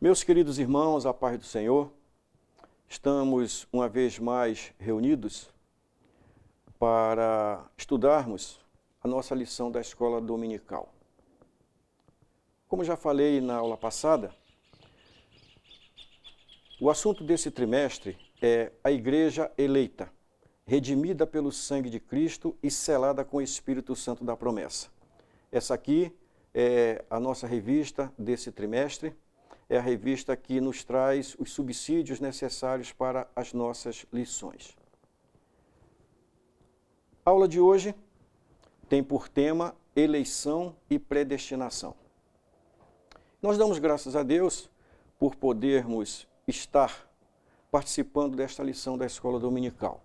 Meus queridos irmãos, a paz do Senhor, estamos uma vez mais reunidos para estudarmos a nossa lição da escola dominical. Como já falei na aula passada, o assunto desse trimestre é a Igreja eleita, redimida pelo sangue de Cristo e selada com o Espírito Santo da promessa. Essa aqui é a nossa revista desse trimestre, é a revista que nos traz os subsídios necessários para as nossas lições. A aula de hoje tem por tema eleição e predestinação. Nós damos graças a Deus por podermos estar participando desta lição da escola dominical.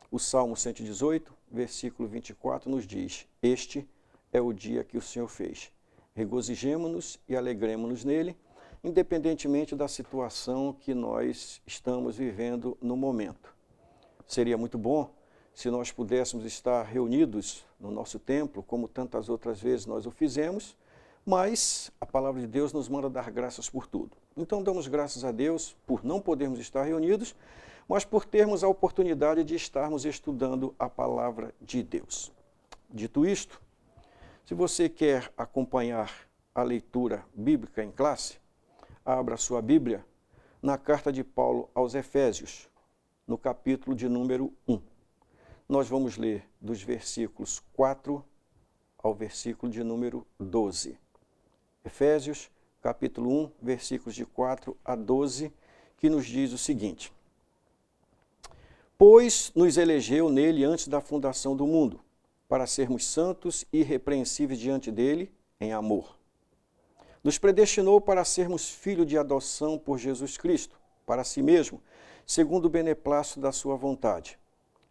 O Salmo 118, versículo 24, nos diz: Este é o dia que o Senhor fez. Regozijemo-nos e alegremo-nos nele, independentemente da situação que nós estamos vivendo no momento. Seria muito bom se nós pudéssemos estar reunidos no nosso templo, como tantas outras vezes nós o fizemos, mas a palavra de Deus nos manda dar graças por tudo. Então damos graças a Deus por não podermos estar reunidos, mas por termos a oportunidade de estarmos estudando a palavra de Deus. Dito isto, se você quer acompanhar a leitura bíblica em classe, abra sua Bíblia na carta de Paulo aos Efésios, no capítulo de número 1. Nós vamos ler dos versículos 4 ao versículo de número 12. Efésios, capítulo 1, versículos de 4 a 12, que nos diz o seguinte: Pois nos elegeu nele antes da fundação do mundo, para sermos santos e irrepreensíveis diante dele em amor. Nos predestinou para sermos filhos de adoção por Jesus Cristo, para si mesmo, segundo o beneplácito da sua vontade,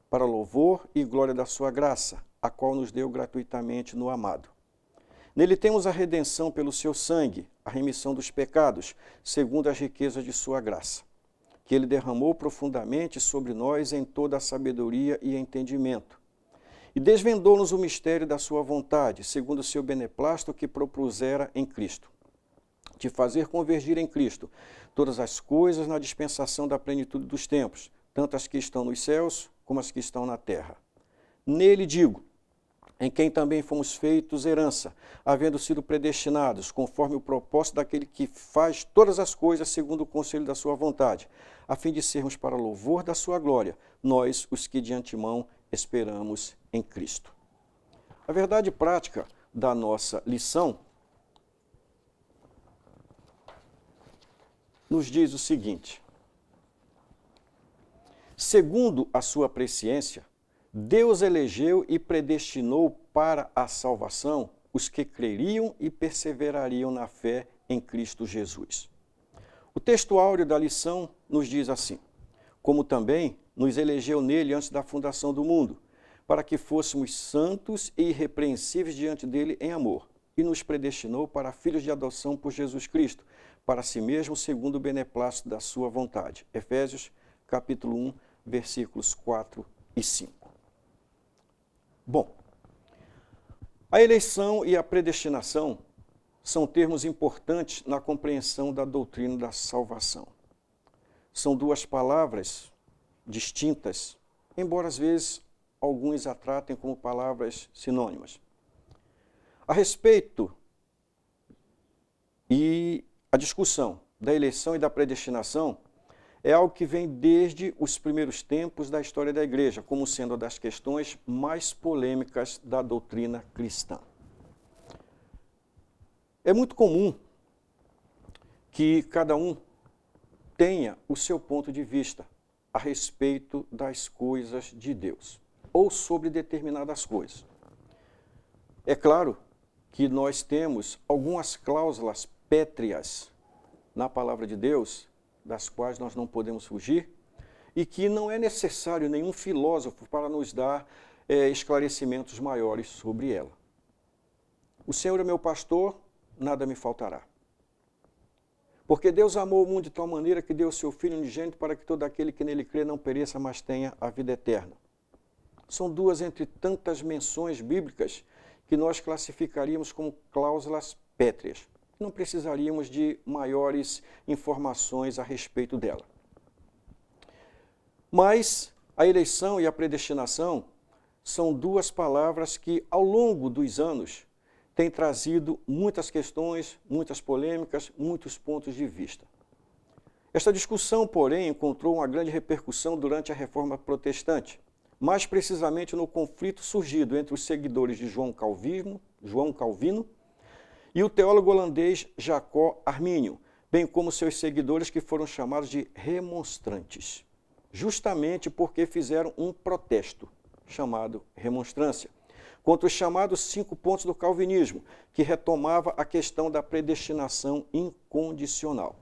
para louvor e glória da sua graça, a qual nos deu gratuitamente no amado. Nele temos a redenção pelo seu sangue, a remissão dos pecados, segundo as riquezas de sua graça, que ele derramou profundamente sobre nós em toda a sabedoria e entendimento, e desvendou-nos o mistério da sua vontade, segundo o seu beneplácito que propusera em Cristo, de fazer convergir em Cristo todas as coisas na dispensação da plenitude dos tempos, tanto as que estão nos céus como as que estão na terra. Nele digo, em quem também fomos feitos herança, havendo sido predestinados, conforme o propósito daquele que faz todas as coisas segundo o conselho da sua vontade, a fim de sermos para louvor da sua glória, nós, os que de antemão esperamos em Cristo. A verdade prática da nossa lição nos diz o seguinte: segundo a sua presciência, Deus elegeu e predestinou para a salvação os que creriam e perseverariam na fé em Cristo Jesus. O texto áureo da lição nos diz assim: como também nos elegeu nele antes da fundação do mundo, para que fôssemos santos e irrepreensíveis diante dele em amor, e nos predestinou para filhos de adoção por Jesus Cristo, para si mesmo, segundo o beneplácito da sua vontade. Efésios, capítulo 1, versículos 4 e 5. Bom, a eleição e a predestinação são termos importantes na compreensão da doutrina da salvação. São duas palavras distintas, embora às vezes alguns a tratem como palavras sinônimas. A respeito e a discussão da eleição e da predestinação é algo que vem desde os primeiros tempos da história da igreja, como sendo uma das questões mais polêmicas da doutrina cristã. É muito comum que cada um tenha o seu ponto de vista a respeito das coisas de Deus, ou sobre determinadas coisas. É claro que nós temos algumas cláusulas pétreas na palavra de Deus, das quais nós não podemos fugir, e que não é necessário nenhum filósofo para nos dar esclarecimentos maiores sobre ela. O Senhor é meu pastor, nada me faltará. Porque Deus amou o mundo de tal maneira que deu o seu Filho unigênito para que todo aquele que nele crê não pereça, mas tenha a vida eterna. São duas entre tantas menções bíblicas que nós classificaríamos como cláusulas pétreas. não precisaríamos de maiores informações a respeito dela. Mas a eleição e a predestinação são duas palavras que, ao longo dos anos, têm trazido muitas questões, muitas polêmicas, muitos pontos de vista. Esta discussão, porém, encontrou uma grande repercussão durante a Reforma Protestante, mais precisamente no conflito surgido entre os seguidores de João Calvino e o teólogo holandês Jacob Arminio, bem como seus seguidores que foram chamados de remonstrantes, justamente porque fizeram um protesto, chamado remonstrância, contra os chamados 5 pontos do calvinismo, que retomava a questão da predestinação incondicional.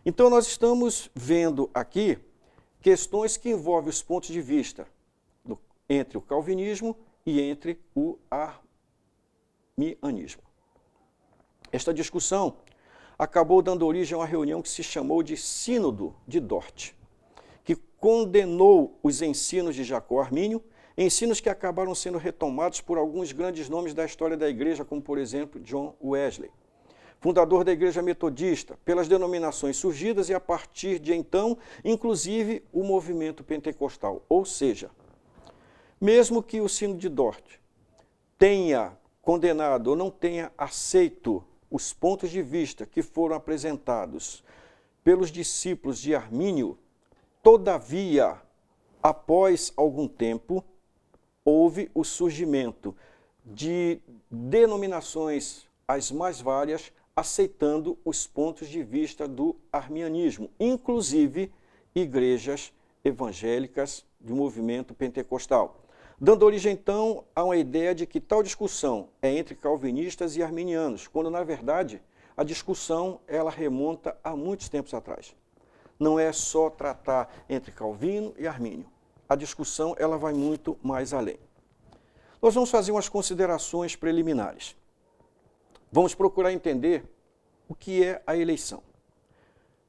Então nós estamos vendo aqui questões que envolvem os pontos de vista entre o calvinismo e entre o arminianismo. Esta discussão acabou dando origem a uma reunião que se chamou de Sínodo de Dort, que condenou os ensinos de Jacob Arminio, ensinos que acabaram sendo retomados por alguns grandes nomes da história da igreja, como por exemplo John Wesley, fundador da igreja metodista, pelas denominações surgidas e a partir de então, inclusive o movimento pentecostal. Ou seja, mesmo que o Sínodo de Dort tenha condenado ou não tenha aceito os pontos de vista que foram apresentados pelos discípulos de Armínio, todavia, após algum tempo, houve o surgimento de denominações as mais várias, aceitando os pontos de vista do arminianismo, inclusive igrejas evangélicas do movimento pentecostal, dando origem então a uma ideia de que tal discussão é entre calvinistas e arminianos, quando na verdade a discussão ela remonta a muitos tempos atrás. Não é só tratar entre Calvino e Armínio. A discussão ela vai muito mais além. Nós vamos fazer umas considerações preliminares. Vamos procurar entender o que é a eleição.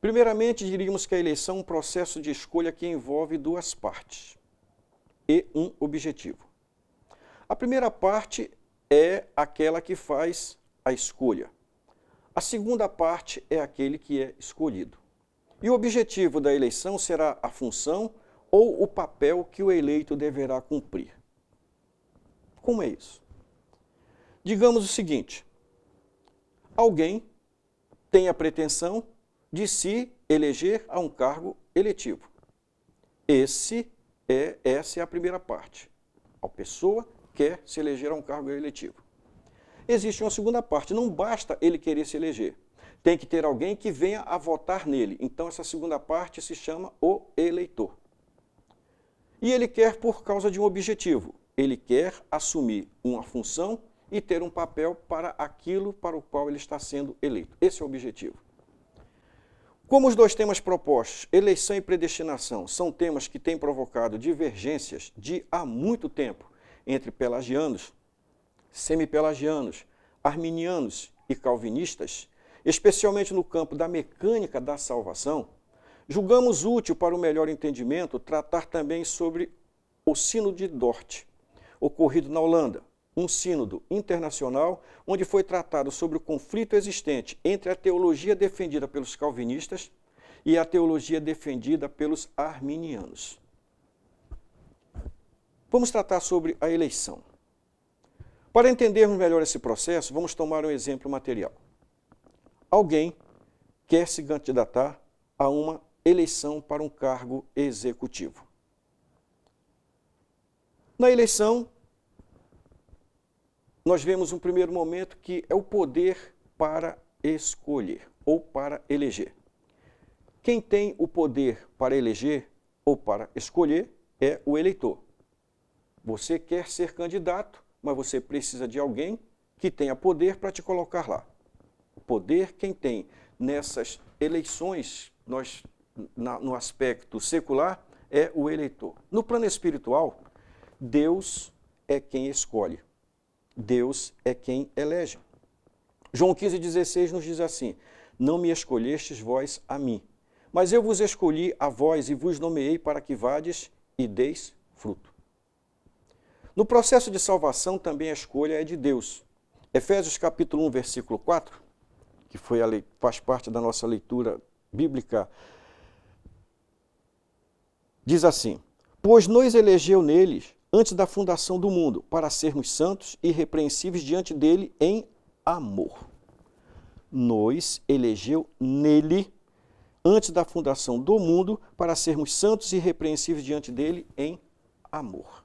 Primeiramente, diríamos que a eleição é um processo de escolha que envolve duas partes e um objetivo. A primeira parte é aquela que faz a escolha. A segunda parte é aquele que é escolhido. E o objetivo da eleição será a função ou o papel que o eleito deverá cumprir. Como é isso? Digamos o seguinte: alguém tem a pretensão de se eleger a um cargo eletivo. Essa é a primeira parte. A pessoa quer se eleger a um cargo eletivo. Existe uma segunda parte, não basta ele querer se eleger. Tem que ter alguém que venha a votar nele. Então essa segunda parte se chama o eleitor. E ele quer por causa de um objetivo. Ele quer assumir uma função e ter um papel para aquilo para o qual ele está sendo eleito. Esse é o objetivo. Como os dois temas propostos, eleição e predestinação, são temas que têm provocado divergências de há muito tempo entre pelagianos, semipelagianos, arminianos e calvinistas, especialmente no campo da mecânica da salvação, julgamos útil para o melhor entendimento tratar também sobre o Sínodo de Dort, ocorrido na Holanda, um sínodo internacional onde foi tratado sobre o conflito existente entre a teologia defendida pelos calvinistas e a teologia defendida pelos arminianos. Vamos tratar sobre a eleição. Para entendermos melhor esse processo, vamos tomar um exemplo material. Alguém quer se candidatar a uma eleição para um cargo executivo. Na eleição, nós vemos um primeiro momento que é o poder para escolher ou para eleger. Quem tem o poder para eleger ou para escolher é o eleitor. Você quer ser candidato, mas você precisa de alguém que tenha poder para te colocar lá. O poder quem tem nessas eleições, no aspecto secular, é o eleitor. No plano espiritual, Deus é quem escolhe. Deus é quem elege. João 15,16 nos diz assim: não me escolhestes vós a mim, mas eu vos escolhi a vós e vos nomeei para que vades e deis fruto. No processo de salvação também a escolha é de Deus. Efésios capítulo 1, versículo 4, que faz parte da nossa leitura bíblica, diz assim: pois nos elegeu neles antes da fundação do mundo, para sermos santos e irrepreensíveis diante dele em amor. Nos elegeu nele antes da fundação do mundo, para sermos santos e irrepreensíveis diante dele em amor.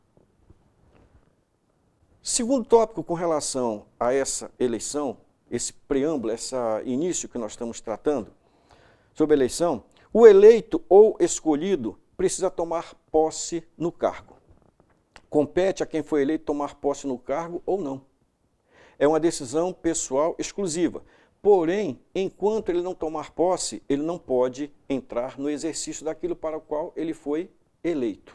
Segundo tópico com relação a essa eleição, esse preâmbulo, esse início que nós estamos tratando sobre a eleição, o eleito ou escolhido precisa tomar posse no cargo. Compete a quem foi eleito tomar posse no cargo ou não. É uma decisão pessoal exclusiva. Porém, enquanto ele não tomar posse, ele não pode entrar no exercício daquilo para o qual ele foi eleito.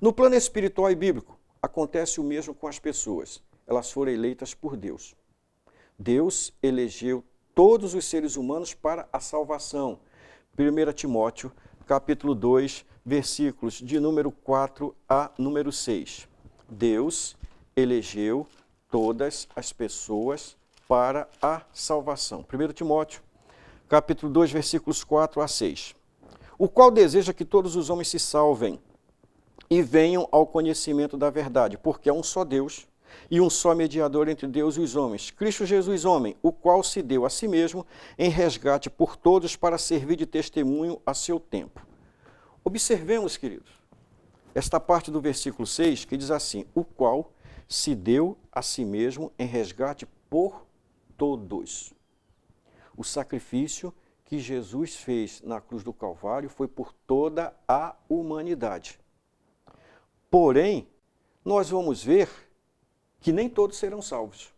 No plano espiritual e bíblico, acontece o mesmo com as pessoas. Elas foram eleitas por Deus. Deus elegeu todos os seres humanos para a salvação. 1 Timóteo, capítulo 2, versículos de número 4 a número 6. Deus elegeu todas as pessoas para a salvação. 1 Timóteo, capítulo 2, versículos 4 a 6. O qual deseja que todos os homens se salvem e venham ao conhecimento da verdade, porque há um só Deus e um só mediador entre Deus e os homens, Cristo Jesus, homem, o qual se deu a si mesmo em resgate por todos para servir de testemunho a seu tempo. Observemos, queridos, esta parte do versículo 6 que diz assim: o qual se deu a si mesmo em resgate por todos. O sacrifício que Jesus fez na cruz do Calvário foi por toda a humanidade. Porém, nós vamos ver que nem todos serão salvos.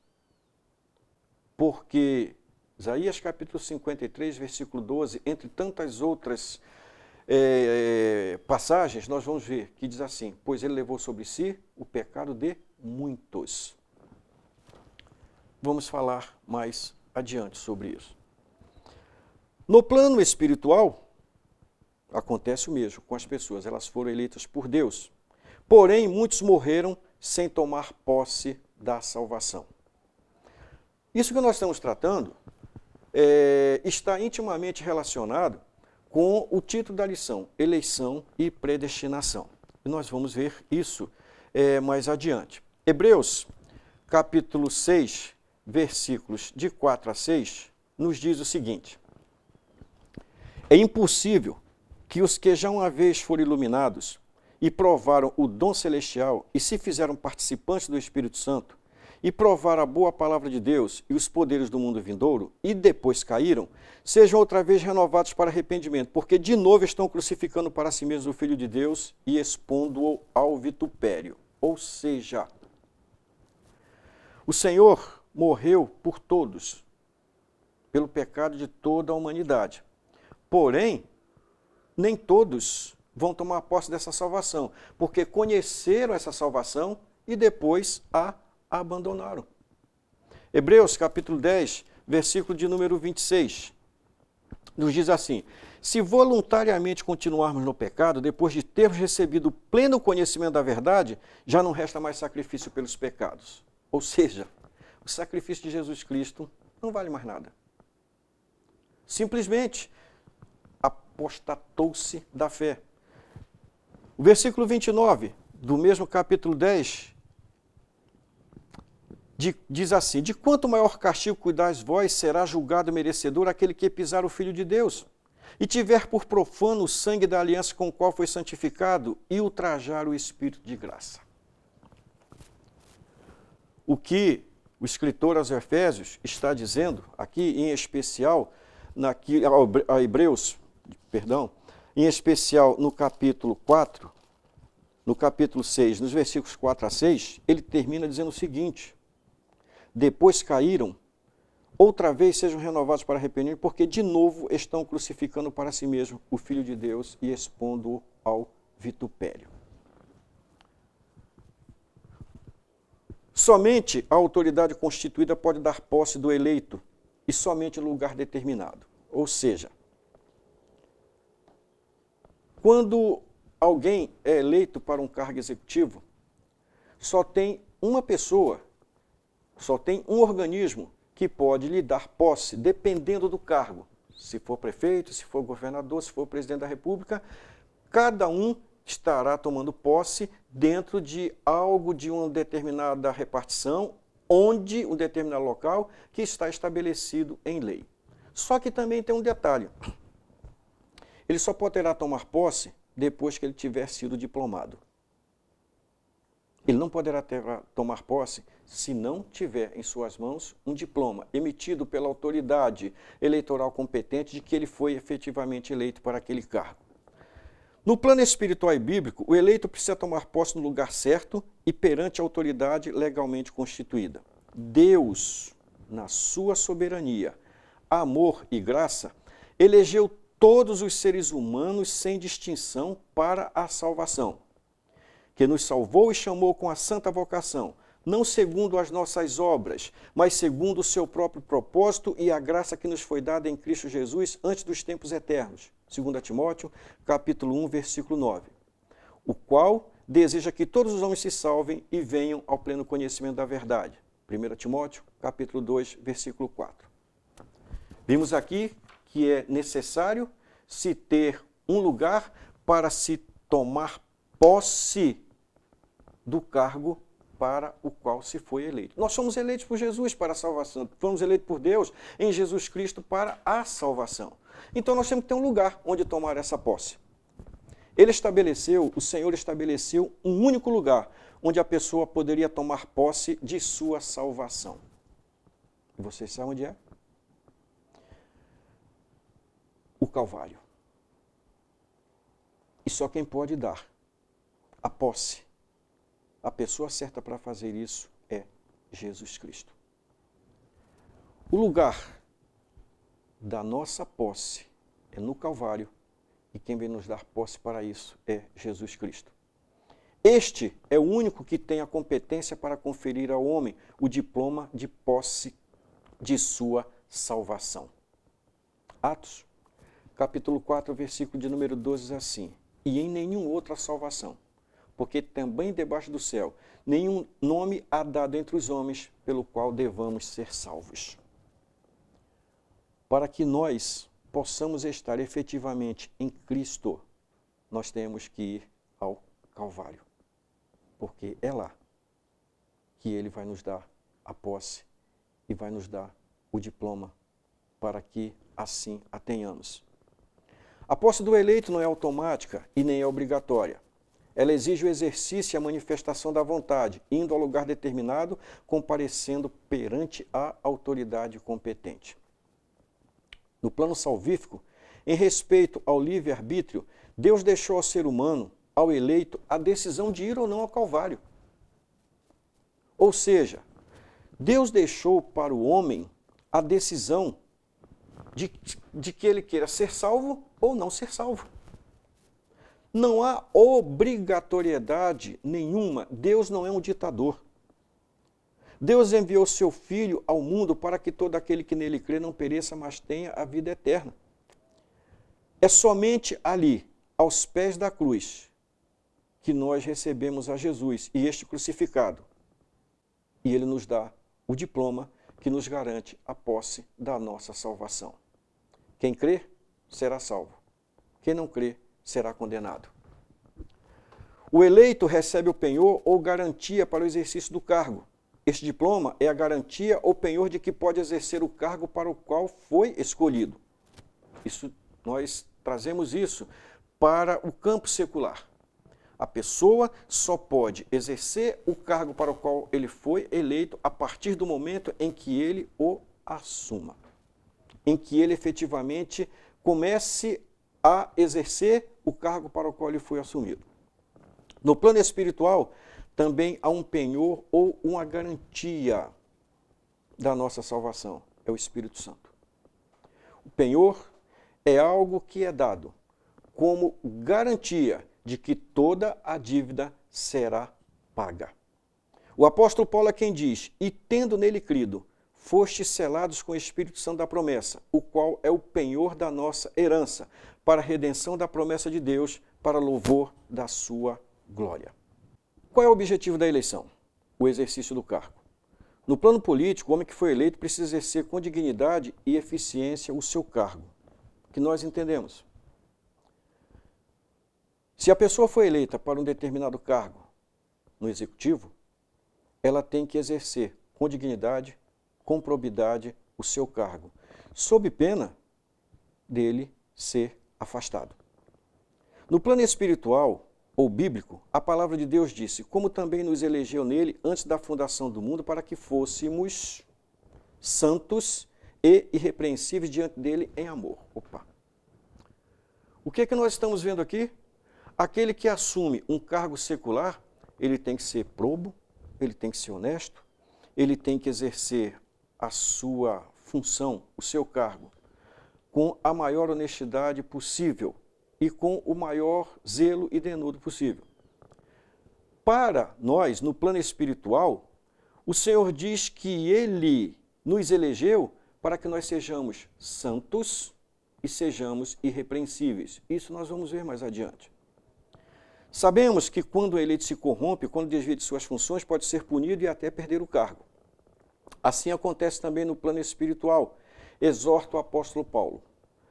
Porque Isaías capítulo 53, versículo 12, entre tantas outras passagens, nós vamos ver que diz assim: pois ele levou sobre si o pecado de muitos. Vamos falar mais adiante sobre isso. No plano espiritual, acontece o mesmo com as pessoas. Elas foram eleitas por Deus. Porém, muitos morreram sem tomar posse da salvação. Isso que nós estamos tratando está intimamente relacionado com o título da lição, eleição e predestinação. E nós vamos ver isso mais adiante. Hebreus, capítulo 6, versículos de 4 a 6, nos diz o seguinte: é impossível que os que já uma vez foram iluminados e provaram o dom celestial e se fizeram participantes do Espírito Santo e provaram a boa palavra de Deus e os poderes do mundo vindouro e depois caíram, sejam outra vez renovados para arrependimento, porque de novo estão crucificando para si mesmos o Filho de Deus e expondo-o ao vitupério. Ou seja, o Senhor morreu por todos, pelo pecado de toda a humanidade. Porém, nem todos vão tomar posse dessa salvação, porque conheceram essa salvação e depois a abandonaram. Hebreus capítulo 10, versículo de número 26, nos diz assim: se voluntariamente continuarmos no pecado, depois de termos recebido o pleno conhecimento da verdade, já não resta mais sacrifício pelos pecados. Ou seja, o sacrifício de Jesus Cristo não vale mais nada. Simplesmente apostatou-se da fé. O versículo 29 do mesmo capítulo 10 diz assim: de quanto maior castigo cuidais vós, será julgado merecedor aquele que pisar o Filho de Deus e tiver por profano o sangue da aliança com o qual foi santificado e ultrajar o Espírito de graça. O que o escritor aos Efésios está dizendo aqui, em especial a Hebreus, em especial no capítulo 4, no capítulo 6, nos versículos 4 a 6, ele termina dizendo o seguinte: depois caíram, outra vez sejam renovados para arrependimento, porque de novo estão crucificando para si mesmo o Filho de Deus e expondo-o ao vitupério. Somente a autoridade constituída pode dar posse do eleito e somente em lugar determinado. Ou seja, quando alguém é eleito para um cargo executivo, só tem uma pessoa, só tem um organismo que pode lhe dar posse, dependendo do cargo. Se for prefeito, se for governador, se for presidente da República, cada um estará tomando posse dentro de algo de uma determinada repartição, onde um determinado local que está estabelecido em lei. Só que também tem um detalhe. Ele só poderá tomar posse depois que ele tiver sido diplomado. Ele não poderá tomar posse se não tiver em suas mãos um diploma emitido pela autoridade eleitoral competente de que ele foi efetivamente eleito para aquele cargo. No plano espiritual e bíblico, o eleito precisa tomar posse no lugar certo e perante a autoridade legalmente constituída. Deus, na sua soberania, amor e graça, elegeu todos os seres humanos sem distinção para a salvação, que nos salvou e chamou com a santa vocação, não segundo as nossas obras, mas segundo o seu próprio propósito e a graça que nos foi dada em Cristo Jesus antes dos tempos eternos. 2 Timóteo, capítulo 1, versículo 9. O qual deseja que todos os homens se salvem e venham ao pleno conhecimento da verdade. 1 Timóteo, capítulo 2, versículo 4. Vimos aqui que é necessário se ter um lugar para se tomar posse do cargo para o qual se foi eleito. Nós somos eleitos por Jesus para a salvação, fomos eleitos por Deus em Jesus Cristo para a salvação. Então nós temos que ter um lugar onde tomar essa posse. O Senhor estabeleceu um único lugar onde a pessoa poderia tomar posse de sua salvação. E vocês sabem onde é? O Calvário. E só quem pode dar a posse, a pessoa certa para fazer isso é Jesus Cristo. O lugar da nossa posse é no Calvário e quem vem nos dar posse para isso é Jesus Cristo. Este é o único que tem a competência para conferir ao homem o diploma de posse de sua salvação. Atos, capítulo 4, versículo de número 12, diz assim: e em nenhum outra salvação, porque também debaixo do céu nenhum nome há dado entre os homens pelo qual devamos ser salvos. Para que nós possamos estar efetivamente em Cristo, nós temos que ir ao Calvário, porque é lá que Ele vai nos dar a posse e vai nos dar o diploma para que assim a tenhamos. A posse do eleito não é automática e nem é obrigatória. Ela exige o exercício e a manifestação da vontade, indo ao lugar determinado, comparecendo perante a autoridade competente. No plano salvífico, em respeito ao livre-arbítrio, Deus deixou ao ser humano, ao eleito, a decisão de ir ou não ao Calvário. Ou seja, Deus deixou para o homem a decisão de que ele queira ser salvo ou não ser salvo. Não há obrigatoriedade nenhuma. Deus não é um ditador. Deus enviou seu Filho ao mundo para que todo aquele que nele crê não pereça, mas tenha a vida eterna. É somente ali, aos pés da cruz, que nós recebemos a Jesus e este crucificado. E ele nos dá o diploma que nos garante a posse da nossa salvação. Quem crê, será salvo. Quem não crê, será condenado. O eleito recebe o penhor ou garantia para o exercício do cargo. Este diploma é a garantia ou penhor de que pode exercer o cargo para o qual foi escolhido. Nós trazemos isso para o campo secular. A pessoa só pode exercer o cargo para o qual ele foi eleito a partir do momento em que ele o assuma, em que ele efetivamente comece a exercer o cargo para o qual ele foi assumido. No plano espiritual, também há um penhor ou uma garantia da nossa salvação, é o Espírito Santo. O penhor é algo que é dado como garantia de que toda a dívida será paga. O apóstolo Paulo é quem diz: e tendo nele crido, fostes selados com o Espírito Santo da promessa, o qual é o penhor da nossa herança, para a redenção da promessa de Deus, para louvor da sua glória. Qual é o objetivo da eleição? O exercício do cargo. No plano político, o homem que foi eleito precisa exercer com dignidade e eficiência o seu cargo, que nós entendemos. Se a pessoa foi eleita para um determinado cargo no executivo, ela tem que exercer com dignidade, com probidade o seu cargo, sob pena dele ser afastado. No plano espiritual ou bíblico, a palavra de Deus disse: como também nos elegeu nele antes da fundação do mundo, para que fôssemos santos e irrepreensíveis diante dele em amor. Opa! O que é que nós estamos vendo aqui? Aquele que assume um cargo secular, ele tem que ser probo, ele tem que ser honesto, ele tem que exercer a sua função, o seu cargo, com a maior honestidade possível e com o maior zelo e denudo possível. Para nós, no plano espiritual, o Senhor diz que Ele nos elegeu para que nós sejamos santos e sejamos irrepreensíveis. Isso nós vamos ver mais adiante. Sabemos que quando o eleito se corrompe, quando desvia de suas funções, pode ser punido e até perder o cargo. Assim acontece também no plano espiritual. Exorta o apóstolo Paulo: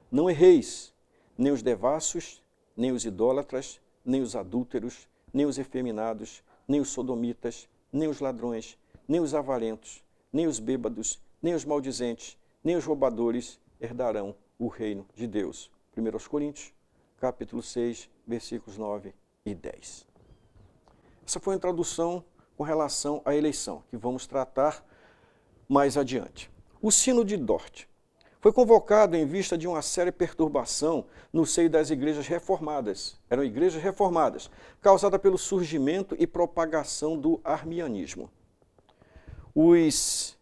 não erreis, nem os devassos, nem os idólatras, nem os adúlteros, nem os efeminados, nem os sodomitas, nem os ladrões, nem os avarentos, nem os bêbados, nem os maldizentes, nem os roubadores herdarão o reino de Deus. 1 Coríntios, capítulo 6, versículos 9 e 10. Essa foi a introdução com relação à eleição, que vamos tratar mais adiante. O Sino de Dort foi convocado em vista de uma séria perturbação no seio das igrejas reformadas. Eram igrejas reformadas, causada pelo surgimento e propagação do arminianismo. Os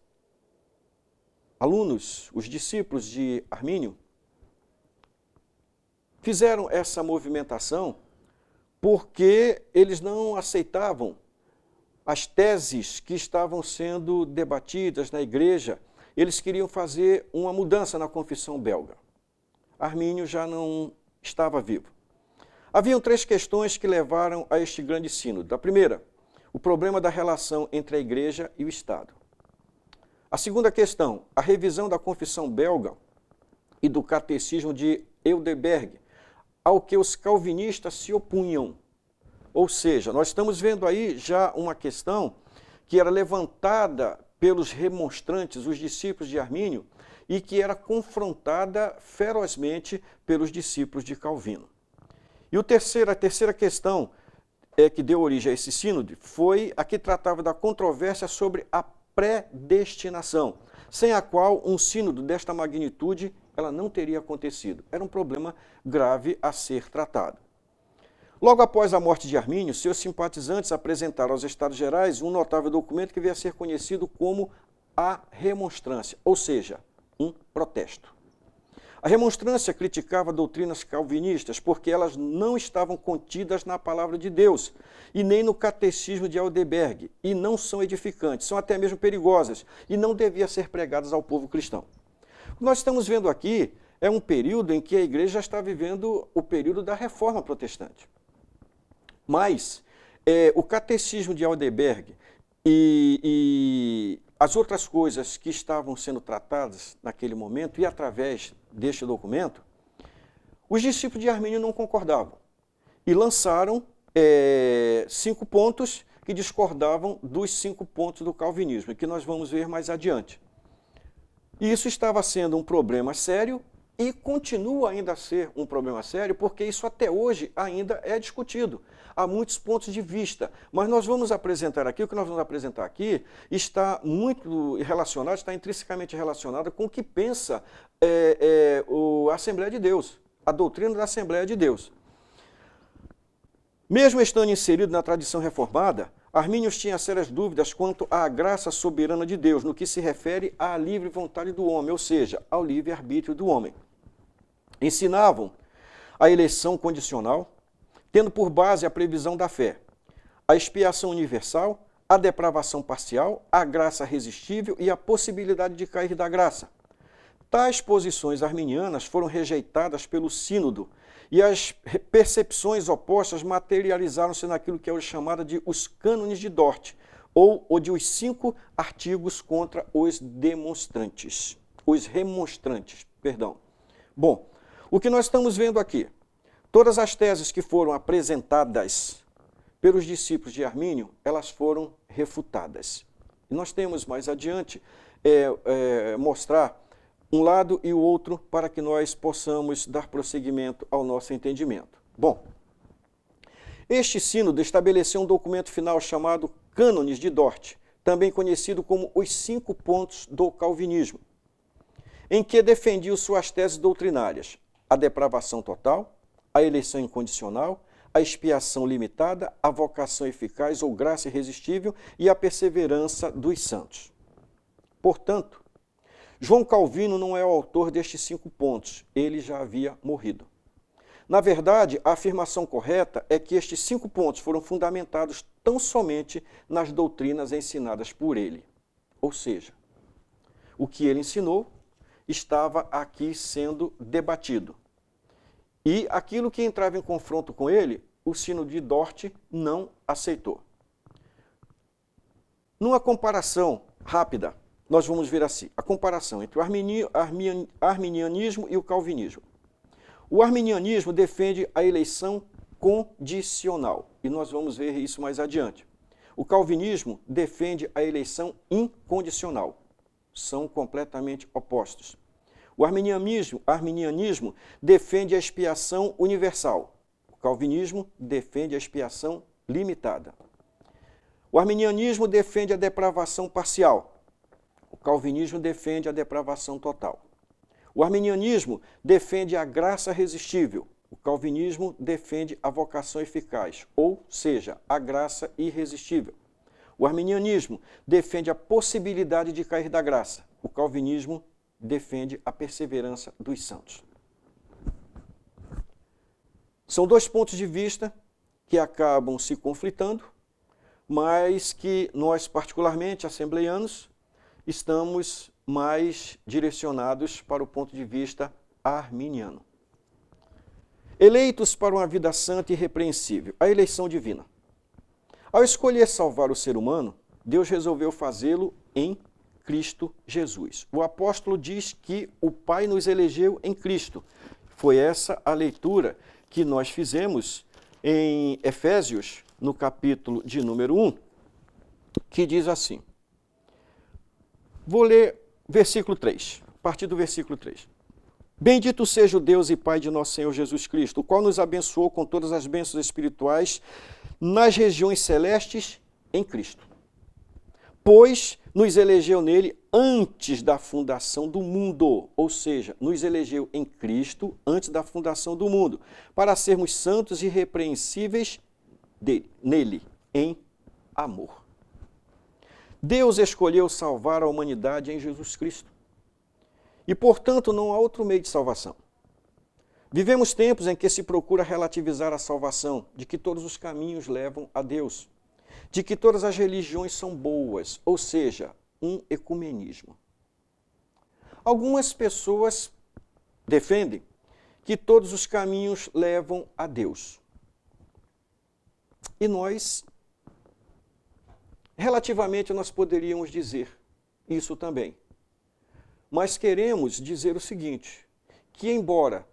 alunos, os discípulos de Armínio, fizeram essa movimentação porque eles não aceitavam as teses que estavam sendo debatidas na igreja. Eles queriam fazer uma mudança na confissão belga. Armínio já não estava vivo. Haviam 3 questões que levaram a este grande sínodo. A primeira, o problema da relação entre a igreja e o Estado. A segunda questão, a revisão da confissão belga e do catecismo de Heidelberg, ao que os calvinistas se opunham. Ou seja, nós estamos vendo aí já uma questão que era levantada pelos remonstrantes, os discípulos de Armínio, e que era confrontada ferozmente pelos discípulos de Calvino. E a terceira questão que deu origem a esse sínodo foi a que tratava da controvérsia sobre a predestinação, sem a qual um sínodo desta magnitude ela não teria acontecido. Era um problema grave a ser tratado. Logo após a morte de Armínio, seus simpatizantes apresentaram aos Estados Gerais um notável documento que veio a ser conhecido como a Remonstrância, ou seja, um protesto. A Remonstrância criticava doutrinas calvinistas porque elas não estavam contidas na palavra de Deus e nem no catecismo de Heidelberg, e não são edificantes, são até mesmo perigosas e não deviam ser pregadas ao povo cristão. O que nós estamos vendo aqui é um período em que a igreja já está vivendo o período da Reforma Protestante. Mas o catecismo de Heidelberg e as outras coisas que estavam sendo tratadas naquele momento e através deste documento, os discípulos de Armínio não concordavam e lançaram 5 pontos que discordavam dos 5 pontos do calvinismo, que nós vamos ver mais adiante. E isso estava sendo um problema sério e continua ainda a ser um problema sério, porque isso até hoje ainda é discutido. Há muitos pontos de vista, mas nós vamos apresentar aqui, o que nós vamos apresentar aqui está muito relacionado, está intrinsecamente relacionado com o que pensa a Assembleia de Deus, a doutrina da Assembleia de Deus. Mesmo estando inserido na tradição reformada, Armínio tinha sérias dúvidas quanto à graça soberana de Deus, no que se refere à livre vontade do homem, ou seja, ao livre-arbítrio do homem. Ensinavam a eleição condicional, tendo por base a previsão da fé, a expiação universal, a depravação parcial, a graça resistível e a possibilidade de cair da graça. Tais posições arminianas foram rejeitadas pelo sínodo e as percepções opostas materializaram-se naquilo que é hoje chamado de os cânones de Dort, ou o de os 5 artigos contra os demonstrantes, os remonstrantes, perdão. Bom, o que nós estamos vendo aqui, todas as teses que foram apresentadas pelos discípulos de Armínio, elas foram refutadas. E nós temos mais adiante mostrar um lado e o outro para que nós possamos dar prosseguimento ao nosso entendimento. Bom, este sínodo estabeleceu um documento final chamado Cânones de Dort, também conhecido como os 5 pontos do calvinismo, em que defendiam suas teses doutrinárias: a depravação total, a eleição incondicional, a expiação limitada, a vocação eficaz ou graça irresistível e a perseverança dos santos. Portanto, João Calvino não é o autor destes 5 pontos, ele já havia morrido. Na verdade, a afirmação correta é que estes 5 pontos foram fundamentados tão somente nas doutrinas ensinadas por ele. Ou seja, o que ele ensinou estava aqui sendo debatido. E aquilo que entrava em confronto com ele, o sínodo de Dort não aceitou. Numa comparação rápida, nós vamos ver assim, a comparação entre o arminianismo e o calvinismo. O arminianismo defende a eleição condicional, e nós vamos ver isso mais adiante. O calvinismo defende a eleição incondicional. São completamente opostos. O arminianismo defende a expiação universal. O calvinismo defende a expiação limitada. O arminianismo defende a depravação parcial. O calvinismo defende a depravação total. O arminianismo defende a graça resistível. O calvinismo defende a vocação eficaz, ou seja, a graça irresistível. O arminianismo defende a possibilidade de cair da graça. O calvinismo defende a perseverança dos santos. São 2 pontos de vista que acabam se conflitando, mas que nós, particularmente assembleianos, estamos mais direcionados para o ponto de vista arminiano. Eleitos para uma vida santa e irrepreensível, a eleição divina. Ao escolher salvar o ser humano, Deus resolveu fazê-lo em Cristo Jesus. O apóstolo diz que o Pai nos elegeu em Cristo. Foi essa a leitura que nós fizemos em Efésios, no capítulo de número 1, que diz assim. Vou ler versículo 3, a partir do versículo 3. Bendito seja o Deus e Pai de nosso Senhor Jesus Cristo, o qual nos abençoou com todas as bênçãos espirituais nas regiões celestes em Cristo. Pois nos elegeu nele antes da fundação do mundo, ou seja, nos elegeu em Cristo antes da fundação do mundo, para sermos santos e irrepreensíveis nele, em amor. Deus escolheu salvar a humanidade em Jesus Cristo. E, portanto, não há outro meio de salvação. Vivemos tempos em que se procura relativizar a salvação, de que todos os caminhos levam a Deus, de que todas as religiões são boas, ou seja, um ecumenismo. Algumas pessoas defendem que todos os caminhos levam a Deus. E nós, relativamente, nós poderíamos dizer isso também. Mas queremos dizer o seguinte, que embora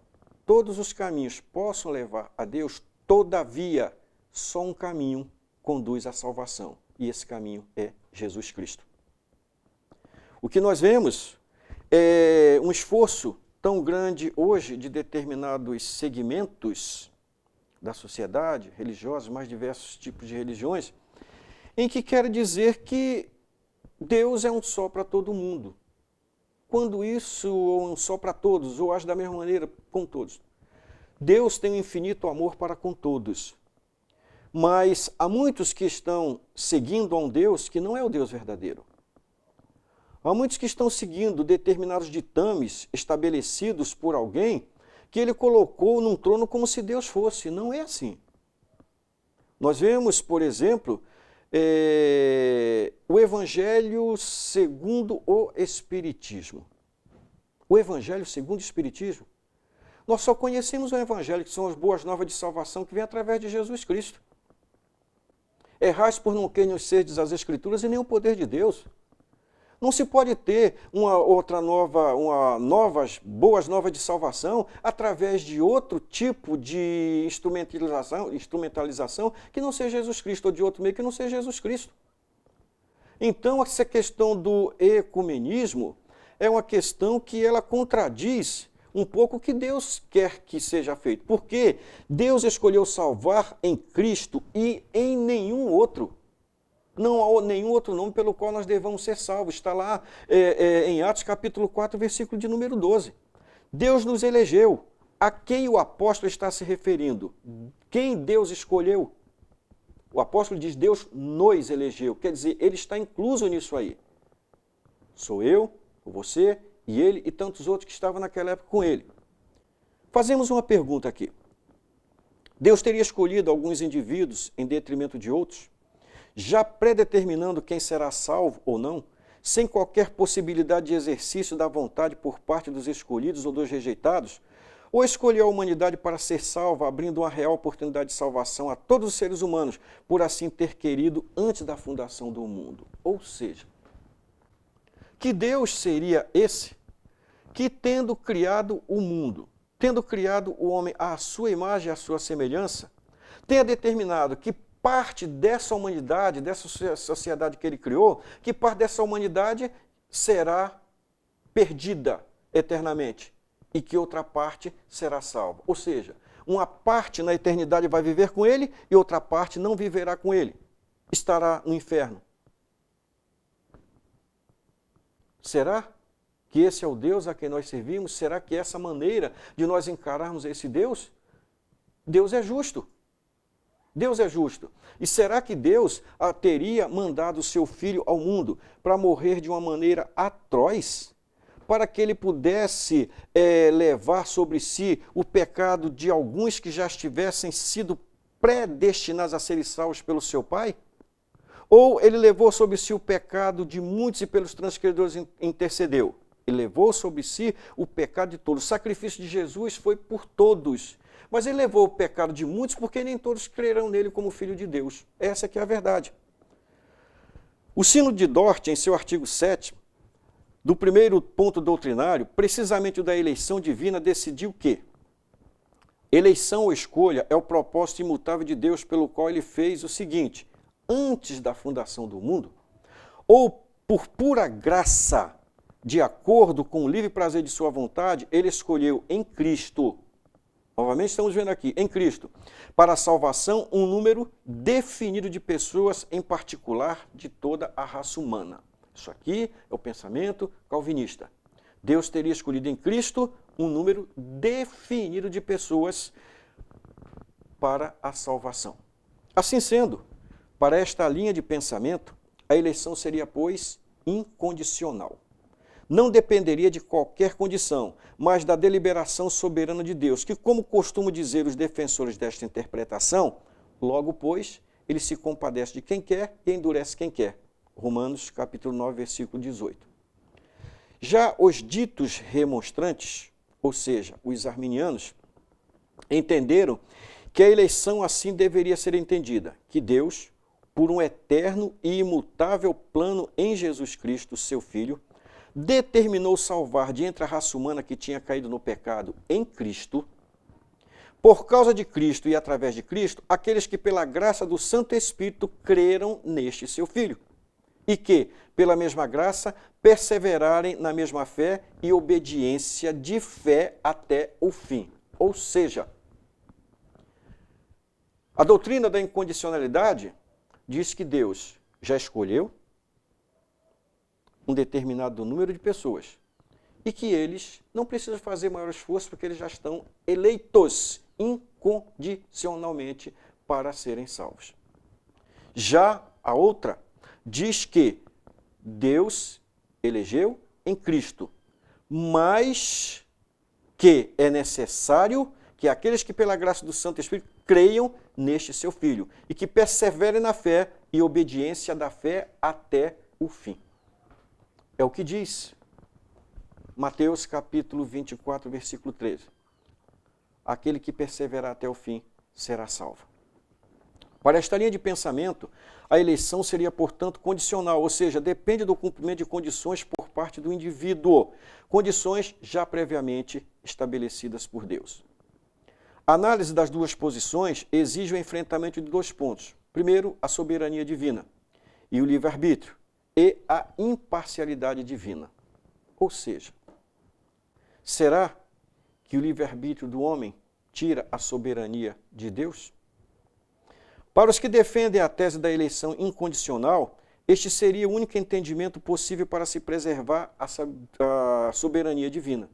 todos os caminhos possam levar a Deus, todavia, só um caminho conduz à salvação, e esse caminho é Jesus Cristo. O que nós vemos é um esforço tão grande hoje de determinados segmentos da sociedade, religiosos, mais diversos tipos de religiões, em que quer dizer que Deus é um só para todo mundo. Quando isso é um só para todos, ou age da mesma maneira com todos. Deus tem um infinito amor para com todos. Mas há muitos que estão seguindo a um Deus que não é o Deus verdadeiro. Há muitos que estão seguindo determinados ditames estabelecidos por alguém que ele colocou num trono como se Deus fosse. Não é assim. Nós vemos, por exemplo, o Evangelho segundo o Espiritismo. O Evangelho segundo o Espiritismo. Nós só conhecemos o Evangelho, que são as boas novas de salvação que vem através de Jesus Cristo. Errais por não conhecerdes as Escrituras e nem o poder de Deus. Não se pode ter boas novas de salvação através de outro tipo de instrumentalização que não seja Jesus Cristo, ou de outro meio que não seja Jesus Cristo. Então, essa questão do ecumenismo é uma questão que ela contradiz um pouco o que Deus quer que seja feito. Porque Deus escolheu salvar em Cristo e em nenhum outro. Não há nenhum outro nome pelo qual nós devamos ser salvos. Está lá em Atos capítulo 4, versículo de número 12. Deus nos elegeu. A quem o apóstolo está se referindo? Quem Deus escolheu? O apóstolo diz, Deus nos elegeu. Quer dizer, ele está incluso nisso aí. Sou eu, você e ele e tantos outros que estavam naquela época com ele. Fazemos uma pergunta aqui. Deus teria escolhido alguns indivíduos em detrimento de outros? Já predeterminando quem será salvo ou não, sem qualquer possibilidade de exercício da vontade por parte dos escolhidos ou dos rejeitados, ou escolheu a humanidade para ser salva, abrindo uma real oportunidade de salvação a todos os seres humanos, por assim ter querido antes da fundação do mundo? Ou seja, que Deus seria esse que, tendo criado o mundo, tendo criado o homem à sua imagem e à sua semelhança, tenha determinado que parte dessa humanidade, dessa sociedade que ele criou, que parte dessa humanidade será perdida eternamente e que outra parte será salva. Ou seja, uma parte na eternidade vai viver com ele e outra parte não viverá com ele. Estará no inferno. Será que esse é o Deus a quem nós servimos? Será que essa maneira de nós encararmos esse Deus? Deus é justo. Deus é justo. E será que Deus teria mandado o seu Filho ao mundo para morrer de uma maneira atroz? Para que ele pudesse levar sobre si o pecado de alguns que já estivessem sido predestinados a serem salvos pelo seu Pai? Ou ele levou sobre si o pecado de muitos e pelos transgredores intercedeu? Ele levou sobre si o pecado de todos. O sacrifício de Jesus foi por todos. Mas ele levou o pecado de muitos porque nem todos crerão nele como Filho de Deus. Essa que é a verdade. O Sínodo de Dort, em seu artigo 7, do primeiro ponto doutrinário, precisamente o da eleição divina, decidiu que eleição ou escolha é o propósito imutável de Deus pelo qual ele fez o seguinte: antes da fundação do mundo, ou por pura graça, de acordo com o livre prazer de sua vontade, ele escolheu em Cristo. Novamente estamos vendo aqui, em Cristo, para a salvação, um número definido de pessoas, em particular de toda a raça humana. Isso aqui é o pensamento calvinista. Deus teria escolhido em Cristo um número definido de pessoas para a salvação. Assim sendo, para esta linha de pensamento, a eleição seria, pois, incondicional. Não dependeria de qualquer condição, mas da deliberação soberana de Deus, que, como costumam dizer os defensores desta interpretação, logo, pois, ele se compadece de quem quer e endurece quem quer. Romanos, capítulo 9, versículo 18. Já os ditos remonstrantes, ou seja, os arminianos, entenderam que a eleição assim deveria ser entendida, que Deus, por um eterno e imutável plano em Jesus Cristo, seu Filho, determinou salvar de entre a raça humana que tinha caído no pecado em Cristo, por causa de Cristo e através de Cristo, aqueles que pela graça do Santo Espírito creram neste seu Filho, e que, pela mesma graça, perseverarem na mesma fé e obediência de fé até o fim. Ou seja, a doutrina da incondicionalidade diz que Deus já escolheu um determinado número de pessoas e que eles não precisam fazer maior esforço porque eles já estão eleitos incondicionalmente para serem salvos. Já a outra diz que Deus elegeu em Cristo, mas que é necessário que aqueles que pela graça do Santo Espírito creiam neste seu Filho e que perseverem na fé e obediência da fé até o fim. É o que diz Mateus capítulo 24, versículo 13. Aquele que perseverar até o fim será salvo. Para esta linha de pensamento, a eleição seria, portanto, condicional, ou seja, depende do cumprimento de condições por parte do indivíduo, condições já previamente estabelecidas por Deus. A análise das duas posições exige o enfrentamento de dois pontos. Primeiro, a soberania divina e o livre-arbítrio, e a imparcialidade divina. Ou seja, será que o livre-arbítrio do homem tira a soberania de Deus? Para os que defendem a tese da eleição incondicional, este seria o único entendimento possível para se preservar a soberania divina.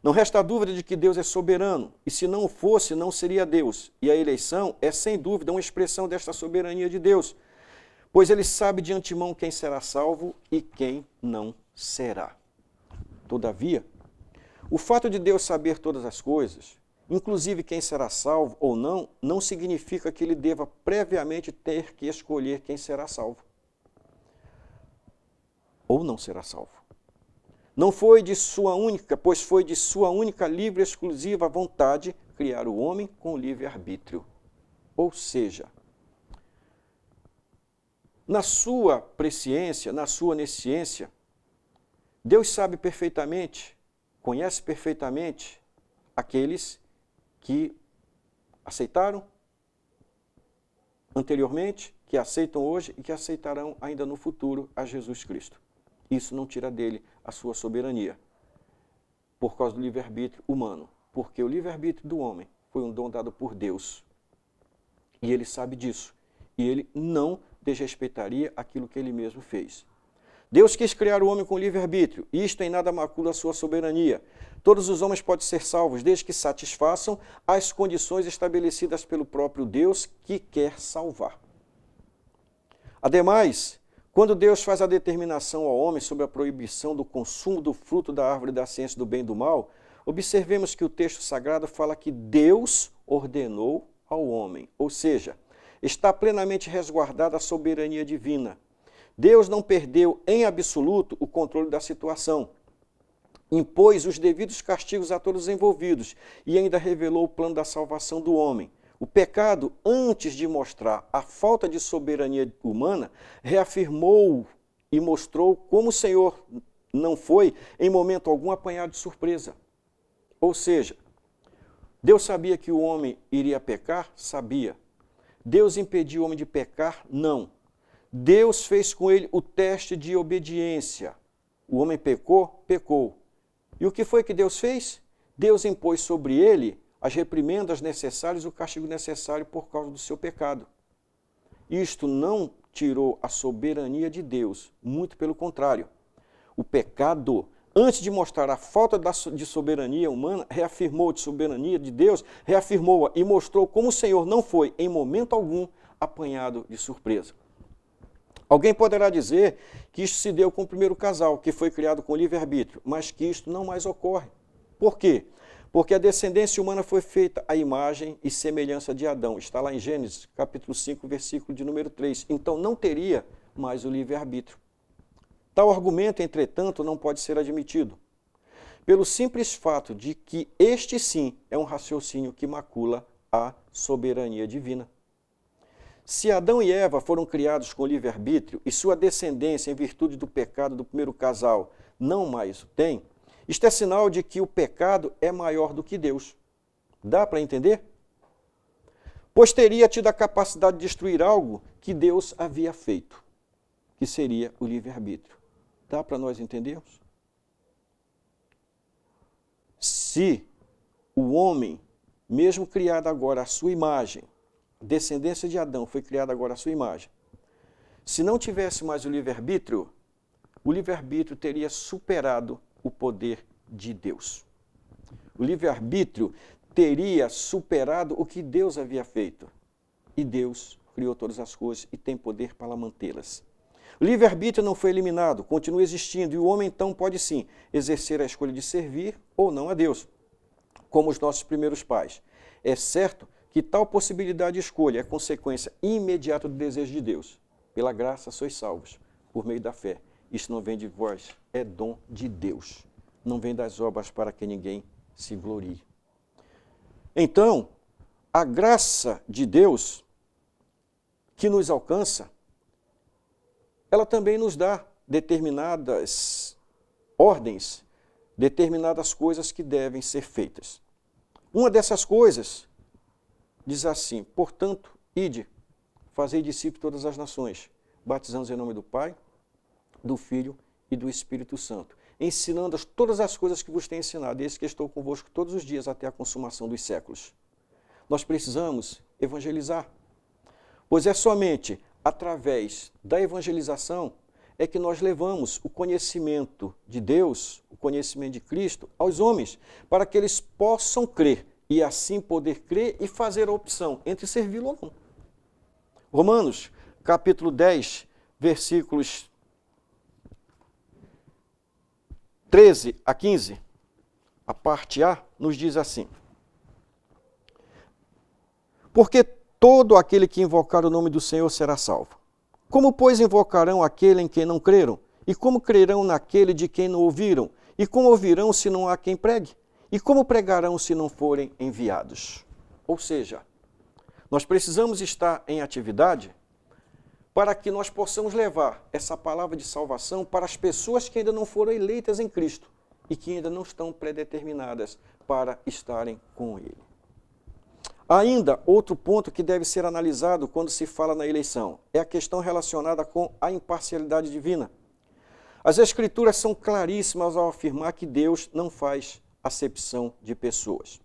Não resta dúvida de que Deus é soberano, e se não fosse, não seria Deus. E a eleição é, sem dúvida, uma expressão desta soberania de Deus, pois ele sabe de antemão quem será salvo e quem não será. Todavia, o fato de Deus saber todas as coisas, inclusive quem será salvo ou não, não significa que ele deva previamente ter que escolher quem será salvo ou não será salvo. Não foi de sua única, pois foi de sua única livre e exclusiva vontade criar o homem com livre-arbítrio. Ou seja, na sua presciência, na sua onisciência, Deus sabe perfeitamente, conhece perfeitamente aqueles que aceitaram anteriormente, que aceitam hoje e que aceitarão ainda no futuro a Jesus Cristo. Isso não tira dele a sua soberania, por causa do livre-arbítrio humano, porque o livre-arbítrio do homem foi um dom dado por Deus. E ele sabe disso, e ele não desrespeitaria aquilo que ele mesmo fez. Deus quis criar o homem com livre-arbítrio, e isto em nada macula a sua soberania. Todos os homens podem ser salvos, desde que satisfaçam as condições estabelecidas pelo próprio Deus que quer salvar. Ademais, quando Deus faz a determinação ao homem sobre a proibição do consumo do fruto da árvore da ciência do bem e do mal, observemos que o texto sagrado fala que Deus ordenou ao homem, ou seja, está plenamente resguardada a soberania divina. Deus não perdeu em absoluto o controle da situação. Impôs os devidos castigos a todos os envolvidos e ainda revelou o plano da salvação do homem. O pecado, antes de mostrar a falta de soberania humana, reafirmou e mostrou como o Senhor não foi, em momento algum, apanhado de surpresa. Ou seja, Deus sabia que o homem iria pecar? Sabia. Deus impediu o homem de pecar? Não. Deus fez com ele o teste de obediência. O homem pecou? Pecou. E o que foi que Deus fez? Deus impôs sobre ele as reprimendas necessárias, o castigo necessário por causa do seu pecado. Isto não tirou a soberania de Deus, muito pelo contrário. O pecado, antes de mostrar a falta de soberania humana, reafirmou a soberania de Deus, reafirmou-a e mostrou como o Senhor não foi, em momento algum, apanhado de surpresa. Alguém poderá dizer que isto se deu com o primeiro casal, que foi criado com livre-arbítrio, mas que isto não mais ocorre. Por quê? Porque a descendência humana foi feita à imagem e semelhança de Adão. Está lá em Gênesis, capítulo 5, versículo de número 3. Então não teria mais o livre-arbítrio. Tal argumento, entretanto, não pode ser admitido, pelo simples fato de que este sim é um raciocínio que macula a soberania divina. Se Adão e Eva foram criados com livre-arbítrio e sua descendência, em virtude do pecado do primeiro casal, não mais o tem, isto é sinal de que o pecado é maior do que Deus. Dá para entender? Pois teria tido a capacidade de destruir algo que Deus havia feito, que seria o livre-arbítrio. Dá para nós entendermos? Se o homem, mesmo criado agora à sua imagem, a descendência de Adão foi criada agora à sua imagem, se não tivesse mais o livre-arbítrio teria superado o poder de Deus. O livre-arbítrio teria superado o que Deus havia feito. E Deus criou todas as coisas e tem poder para mantê-las. O livre-arbítrio não foi eliminado, continua existindo, e o homem então pode sim exercer a escolha de servir ou não a Deus, como os nossos primeiros pais. É certo que tal possibilidade de escolha é consequência imediata do desejo de Deus. Pela graça sois salvos, por meio da fé. Isso não vem de vós, é dom de Deus. Não vem das obras para que ninguém se glorie. Então, a graça de Deus que nos alcança, ela também nos dá determinadas ordens, determinadas coisas que devem ser feitas. Uma dessas coisas diz assim: portanto, ide, fazei discípulos de todas as nações, batizando-os em nome do Pai, do Filho e do Espírito Santo, ensinando-as todas as coisas que vos tenho ensinado, e eis que estou convosco todos os dias até a consumação dos séculos. Nós precisamos evangelizar, pois é somente através da evangelização é que nós levamos o conhecimento de Deus, o conhecimento de Cristo, aos homens, para que eles possam crer, e assim poder crer e fazer a opção entre servi-lo ou não. Romanos, capítulo 10, versículos 13 a 15, a parte A, nos diz assim: porque todo aquele que invocar o nome do Senhor será salvo. Como, pois, invocarão aquele em quem não creram? E como crerão naquele de quem não ouviram? E como ouvirão se não há quem pregue? E como pregarão se não forem enviados? Ou seja, nós precisamos estar em atividade para que nós possamos levar essa palavra de salvação para as pessoas que ainda não foram eleitas em Cristo e que ainda não estão predeterminadas para estarem com Ele. Ainda, outro ponto que deve ser analisado quando se fala na eleição é a questão relacionada com a imparcialidade divina. As Escrituras são claríssimas ao afirmar que Deus não faz acepção de pessoas.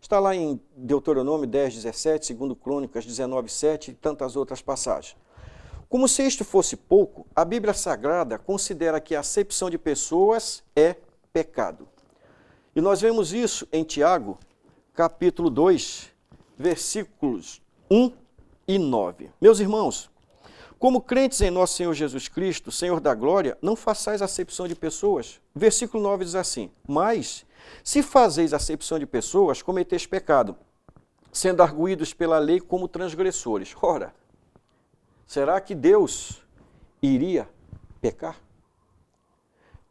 Está lá em Deuteronômio 10, 17, 2 Crônicas 19, 7 e tantas outras passagens. Como se isto fosse pouco, a Bíblia Sagrada considera que a acepção de pessoas é pecado. E nós vemos isso em Tiago, capítulo 2, versículos 1 e 9. Meus irmãos, como crentes em nosso Senhor Jesus Cristo, Senhor da glória, não façais acepção de pessoas. O versículo 9 diz assim: mas, se fazeis acepção de pessoas, cometeis pecado, sendo arguídos pela lei como transgressores. Ora, será que Deus iria pecar?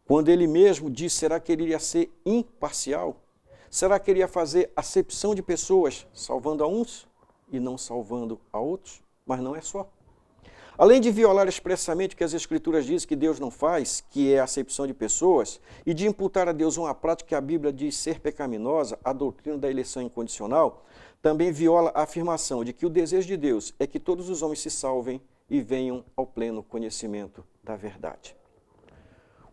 Quando Ele mesmo disse, será que Ele iria ser imparcial? Será que Ele ia fazer acepção de pessoas, salvando a uns e não salvando a outros? Mas não é só. Além de violar expressamente o que as Escrituras dizem que Deus não faz, que é a acepção de pessoas, e de imputar a Deus uma prática que a Bíblia diz ser pecaminosa, a doutrina da eleição incondicional, também viola a afirmação de que o desejo de Deus é que todos os homens se salvem e venham ao pleno conhecimento da verdade.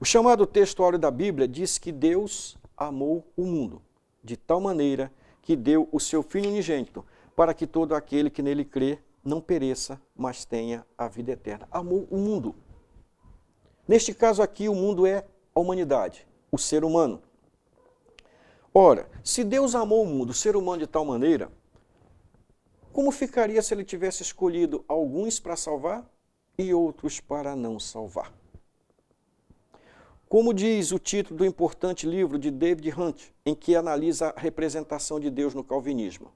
O chamado textuário da Bíblia diz que Deus amou o mundo de tal maneira que deu o seu Filho unigênito, para que todo aquele que nele crê não pereça, mas tenha a vida eterna. Amou o mundo. Neste caso aqui, o mundo é a humanidade, o ser humano. Ora, se Deus amou o mundo, o ser humano de tal maneira, como ficaria se Ele tivesse escolhido alguns para salvar e outros para não salvar? Como diz o título do importante livro de David Hunt, em que analisa a representação de Deus no calvinismo: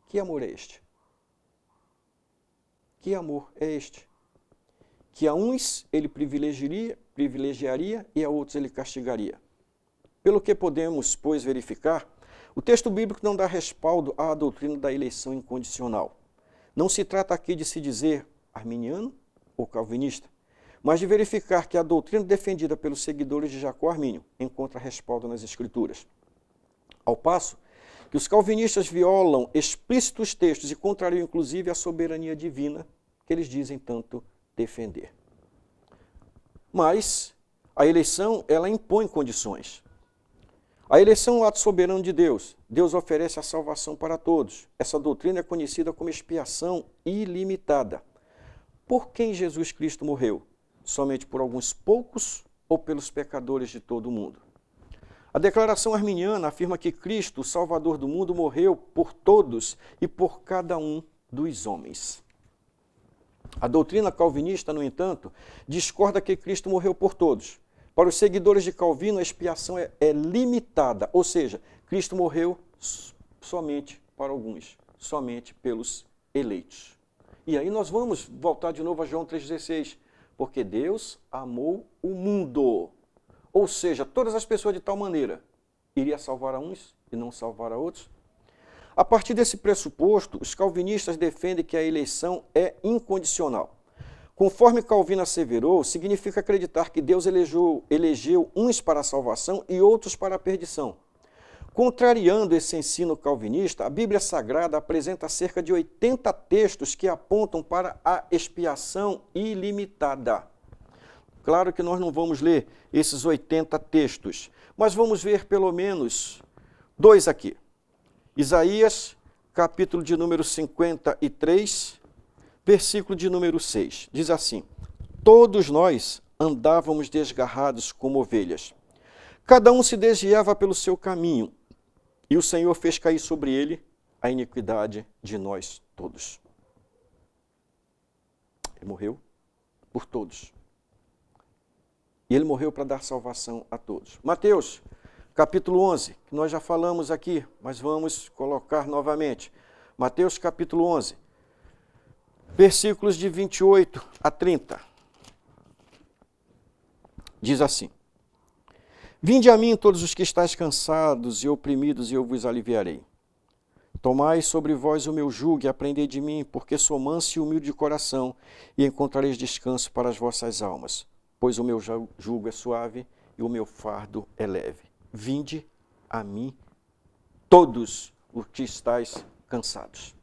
que amor é este? Que amor é este? Que a uns ele privilegiaria e a outros ele castigaria. Pelo que podemos, pois, verificar, o texto bíblico não dá respaldo à doutrina da eleição incondicional. Não se trata aqui de se dizer arminiano ou calvinista, mas de verificar que a doutrina defendida pelos seguidores de Jacó Armínio encontra respaldo nas Escrituras. Ao passo que os calvinistas violam explícitos textos e contrariam inclusive a soberania divina que eles dizem tanto defender. Mas a eleição, ela impõe condições. A eleição é um ato soberano de Deus. Deus oferece a salvação para todos. Essa doutrina é conhecida como expiação ilimitada. Por quem Jesus Cristo morreu? Somente por alguns poucos ou pelos pecadores de todo o mundo? A declaração arminiana afirma que Cristo, o Salvador do mundo, morreu por todos e por cada um dos homens. A doutrina calvinista, no entanto, discorda que Cristo morreu por todos. Para os seguidores de Calvino, a expiação é limitada, ou seja, Cristo morreu somente para alguns, somente pelos eleitos. E aí nós vamos voltar de novo a João 3,16, porque Deus amou o mundo. Ou seja, todas as pessoas de tal maneira, iria salvar a uns e não salvar a outros? A partir desse pressuposto, os calvinistas defendem que a eleição é incondicional. Conforme Calvino asseverou, significa acreditar que Deus elegeu uns para a salvação e outros para a perdição. Contrariando esse ensino calvinista, a Bíblia Sagrada apresenta cerca de 80 textos que apontam para a expiação ilimitada. Claro que nós não vamos ler esses 80 textos, mas vamos ver pelo menos 2 aqui. Isaías, capítulo de número 53, versículo de número 6. Diz assim: todos nós andávamos desgarrados como ovelhas. Cada um se desviava pelo seu caminho, e o Senhor fez cair sobre ele a iniquidade de nós todos. Ele morreu por todos. E ele morreu para dar salvação a todos. Mateus, capítulo 11, que nós já falamos aqui, mas vamos colocar novamente. Mateus, capítulo 11, versículos de 28 a 30. Diz assim: vinde a mim todos os que estáis cansados e oprimidos, e eu vos aliviarei. Tomai sobre vós o meu jugo e aprendei de mim, porque sou manso e humilde de coração, e encontrareis descanso para as vossas almas. Pois o meu jugo é suave e o meu fardo é leve. Vinde a mim todos os que estáis cansados.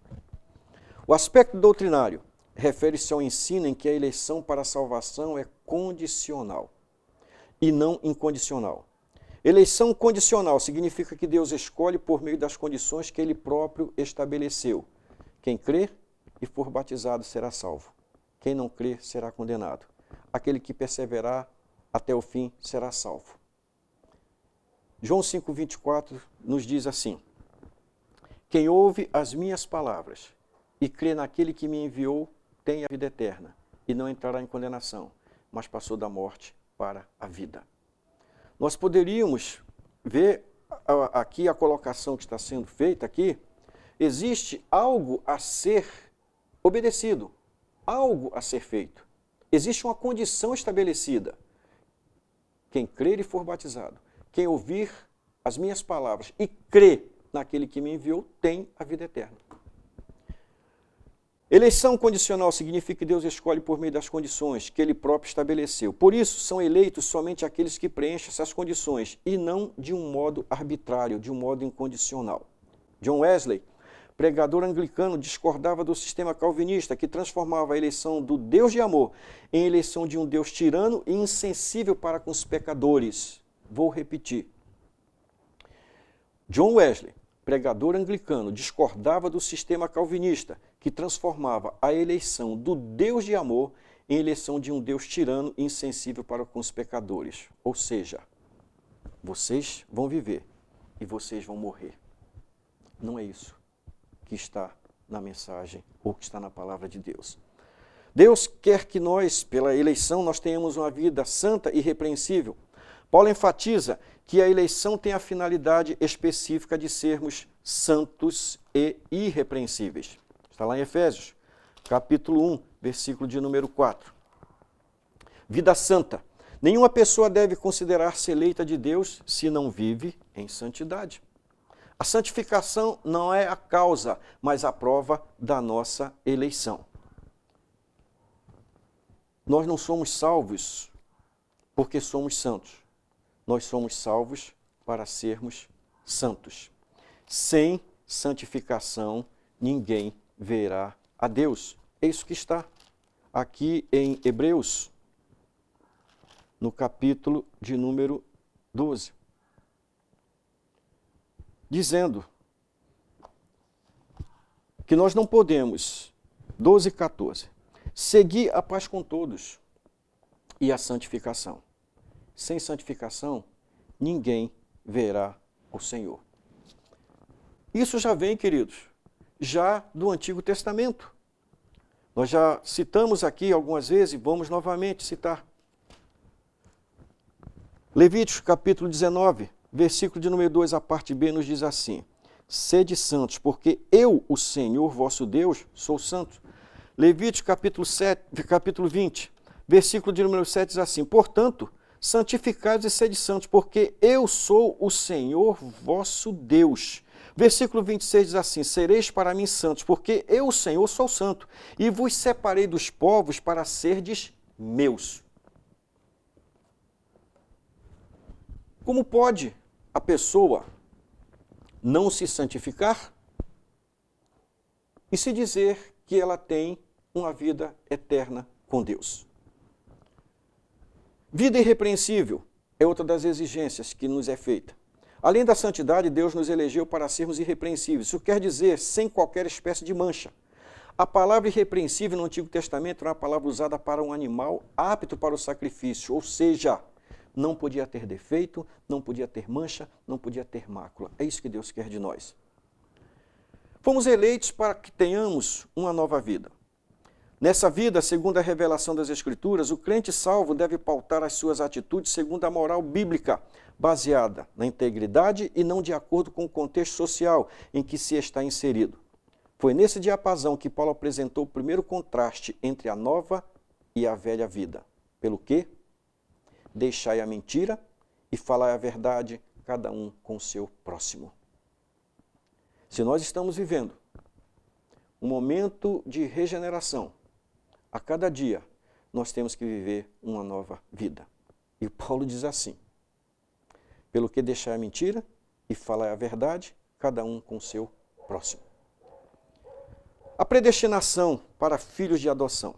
O aspecto doutrinário refere-se ao ensino em que a eleição para a salvação é condicional e não incondicional. Eleição condicional significa que Deus escolhe por meio das condições que Ele próprio estabeleceu. Quem crer e for batizado será salvo. Quem não crer será condenado. Aquele que perseverar até o fim será salvo. João 5,24 nos diz assim: quem ouve as minhas palavras e crê naquele que me enviou tem a vida eterna e não entrará em condenação, mas passou da morte para a vida. Nós poderíamos ver aqui a colocação que está sendo feita aqui. Existe algo a ser obedecido, algo a ser feito. Existe uma condição estabelecida. Quem crer e for batizado, quem ouvir as minhas palavras e crê naquele que me enviou, tem a vida eterna. Eleição condicional significa que Deus escolhe por meio das condições que Ele próprio estabeleceu. Por isso, são eleitos somente aqueles que preenchem essas condições, e não de um modo arbitrário, de um modo incondicional. John Wesley, pregador anglicano, discordava do sistema calvinista, que transformava a eleição do Deus de amor em eleição de um Deus tirano e insensível para com os pecadores. Vou repetir. John Wesley, pregador anglicano, discordava do sistema calvinista, que transformava a eleição do Deus de amor em eleição de um Deus tirano e insensível para com os pecadores. Ou seja, vocês vão viver e vocês vão morrer. Não é isso que está na mensagem ou que está na palavra de Deus. Deus quer que nós, pela eleição, nós tenhamos uma vida santa e irrepreensível. Paulo enfatiza que a eleição tem a finalidade específica de sermos santos e irrepreensíveis. Está lá em Efésios, capítulo 1, versículo de número 4. Vida santa. Nenhuma pessoa deve considerar-se eleita de Deus se não vive em santidade. A santificação não é a causa, mas a prova da nossa eleição. Nós não somos salvos porque somos santos. Nós somos salvos para sermos santos. Sem santificação, ninguém verá a Deus. É isso que está aqui em Hebreus, no capítulo de número 12. Dizendo que nós não podemos, 12 e 14, seguir a paz com todos e a santificação. Sem santificação, ninguém verá o Senhor. Isso já vem, queridos, já do Antigo Testamento. Nós já citamos aqui algumas vezes e vamos novamente citar. Levítico capítulo 19, versículo de número 2, a parte B, nos diz assim: sede santos, porque eu, o Senhor vosso Deus, sou santo. Levítico capítulo 20, versículo de número 7 diz assim: portanto, santificados e sede santos, porque eu sou o Senhor vosso Deus. Versículo 26 diz assim: sereis para mim santos, porque eu, Senhor, sou santo, e vos separei dos povos para serdes meus. Como pode a pessoa não se santificar e se dizer que ela tem uma vida eterna com Deus? Vida irrepreensível é outra das exigências que nos é feita. Além da santidade, Deus nos elegeu para sermos irrepreensíveis. Isso quer dizer sem qualquer espécie de mancha. A palavra irrepreensível no Antigo Testamento era uma palavra usada para um animal apto para o sacrifício, ou seja, não podia ter defeito, não podia ter mancha, não podia ter mácula. É isso que Deus quer de nós. Fomos eleitos para que tenhamos uma nova vida. Nessa vida, segundo a revelação das Escrituras, o crente salvo deve pautar as suas atitudes segundo a moral bíblica, baseada na integridade e não de acordo com o contexto social em que se está inserido. Foi nesse diapasão que Paulo apresentou o primeiro contraste entre a nova e a velha vida. Pelo quê? Deixai a mentira e falai a verdade, cada um com o seu próximo. Se nós estamos vivendo um momento de regeneração, a cada dia nós temos que viver uma nova vida. E Paulo diz assim: pelo que deixai a mentira e falai a verdade, cada um com o seu próximo. A predestinação para filhos de adoção.